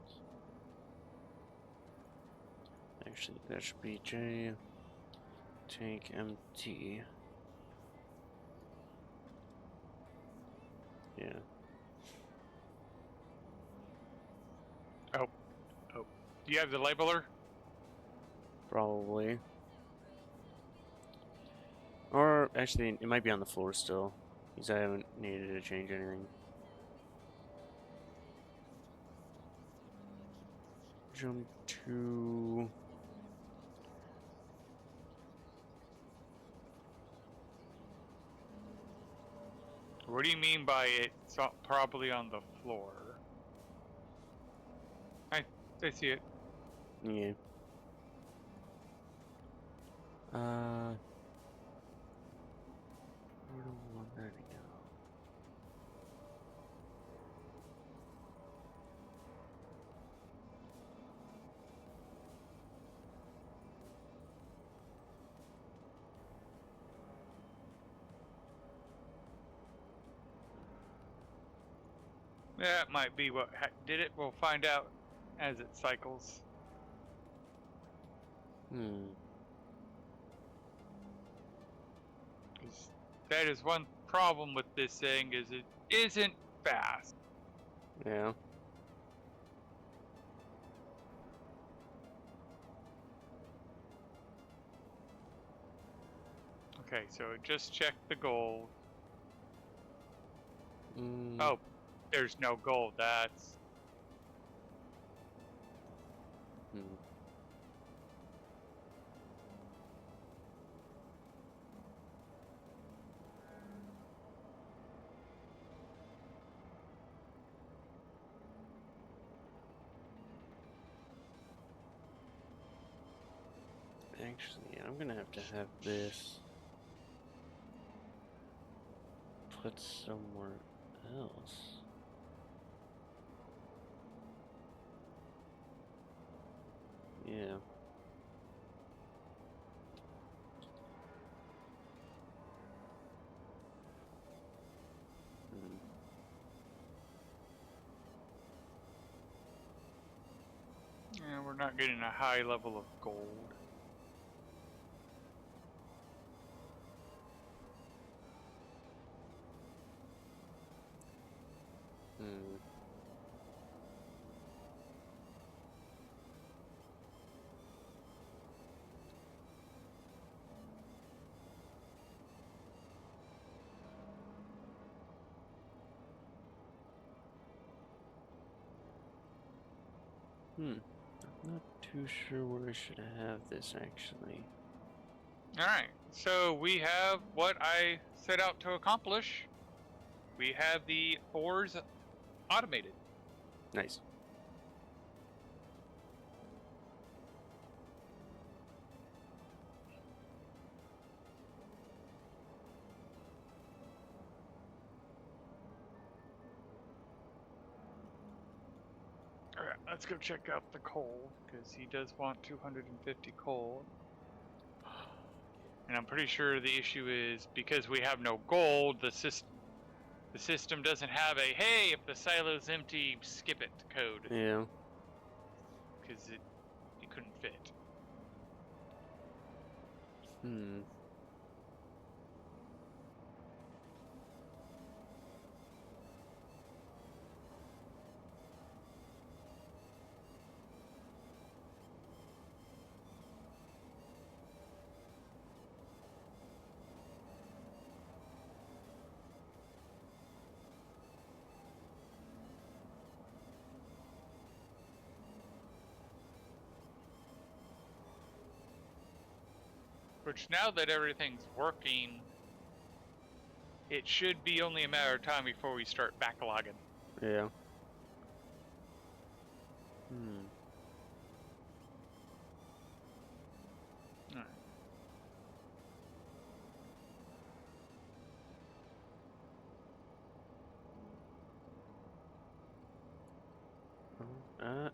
Actually, that should be J. Tank empty. Yeah. Oh. Do you have the labeler? Probably. Or actually, it might be on the floor still, because I haven't needed to change anything. Jump to. What do you mean by it's probably on the floor? I see it. Yeah. Where do I want that to go? That might be what did it. We'll find out as it cycles. That is one problem with this thing, is it isn't fast. Yeah. Okay, so just check the gold. Oh, there's no gold. That's... Actually, I'm gonna have to have this put somewhere else. Yeah. Yeah, we're not getting a high level of gold. I'm not too sure where I should have this actually. Alright, so we have what I set out to accomplish. We have the ores automated. Nice. Alright, let's go check out the coal, because he does want 250 coal. And I'm pretty sure the issue is because we have no gold, the system doesn't have a, hey, if the silo's empty, skip it code. Yeah. Because it couldn't fit. Hmm. Which now that everything's working, it should be only a matter of time before we start backlogging. Yeah. Alright.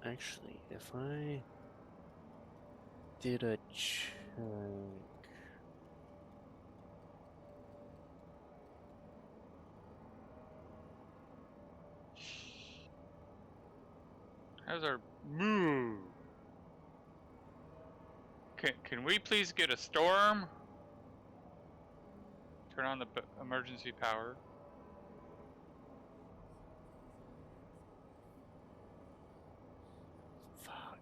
Actually, if I did a check. How's our move? Can we please get a storm? Turn on the emergency power. Fuck.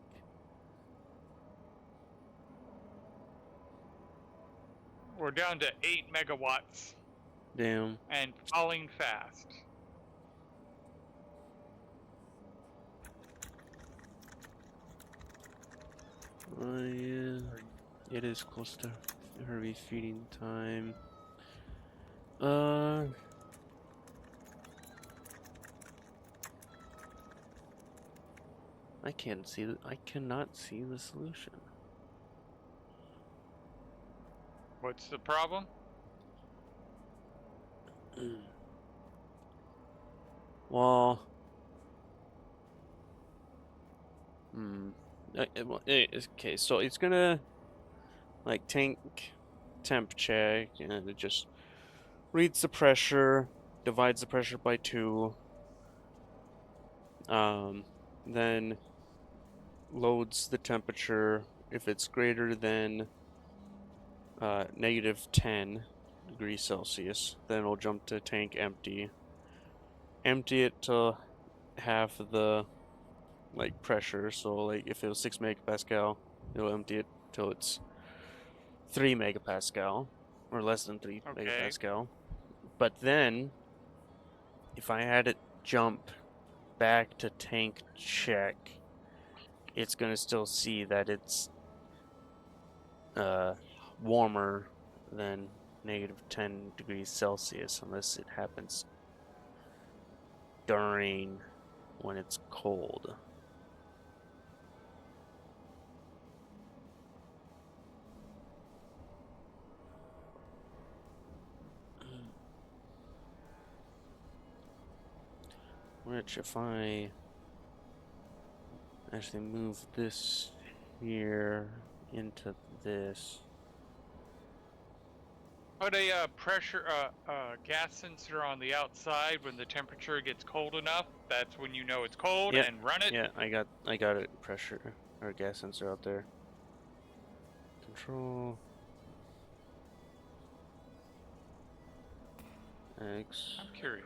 We're down to 8 megawatts Damn. and falling fast. Yeah. It is close to Herbie feeding time. I can't see. I cannot see the solution. What's the problem? Well. Okay, so it's gonna like tank temp check, and it just reads the pressure, divides the pressure by 2, then loads the temperature. If it's greater than -10 degrees Celsius, then it'll jump to tank empty. Empty it to half the like pressure. So like if it was 6 megapascal, it'll empty it till it's 3 megapascal or less than 3 Okay. megapascal. But then if I had it jump back to tank check, it's gonna still see that it's warmer than -10 degrees Celsius unless it happens during when it's cold. Which if I actually move this here into this. Put a gas sensor on the outside when the temperature gets cold enough. That's when you know it's cold, Yep. and run it. Yeah, I got it. Pressure or gas sensor out there. Control X. I'm curious.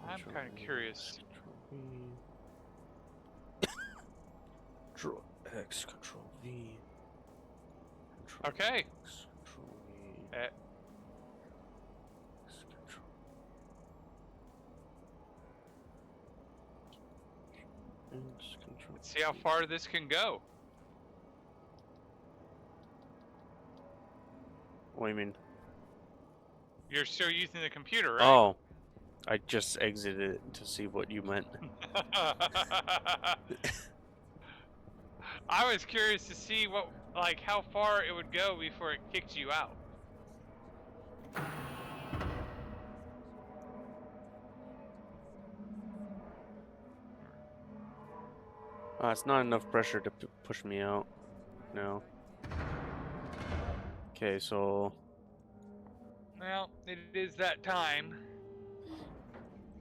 I'm kind of curious. Control X, Control V. Control Okay. X, Control V. X, Control. see how far this can go. What do you mean? You're still using the computer, right? Oh, I just exited it to see what you meant. I was curious to see what, like, how far it would go before it kicked you out. It's not enough pressure to push me out. No. Okay, so Well, it is that time.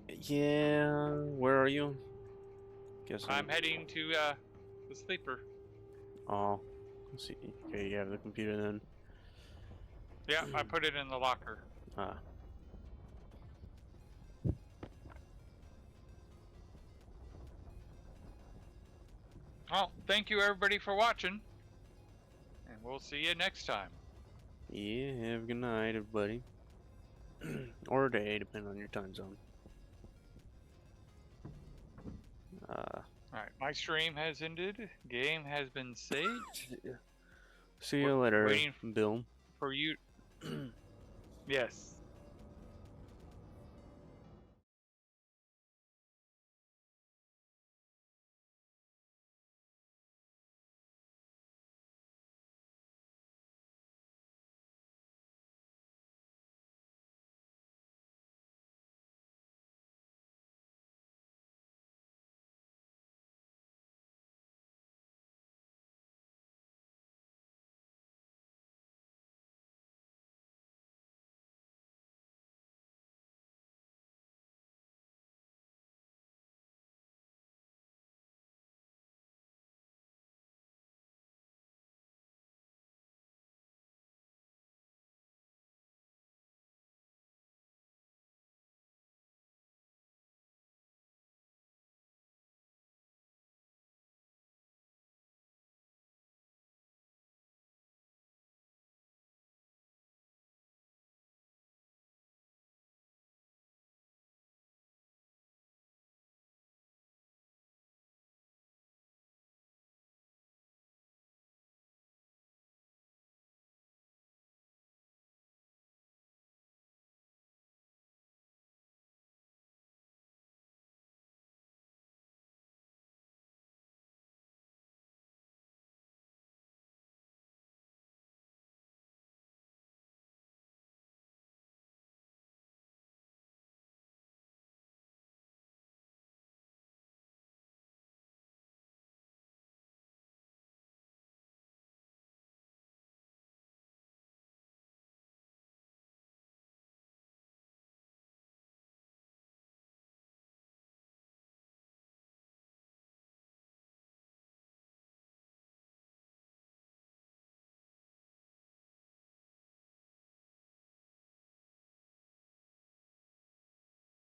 yeah, where are you? Guess I'm heading to the sleeper. Oh, let's see. Okay, you have the computer then. Yeah, I put it in the locker. Ah. Well, thank you everybody for watching, and we'll see you next time. Yeah, have a good night, everybody. Or day, depending on your time zone. Alright, my stream has ended. Game has been saved. See you later, waiting Bill. For you. Yes.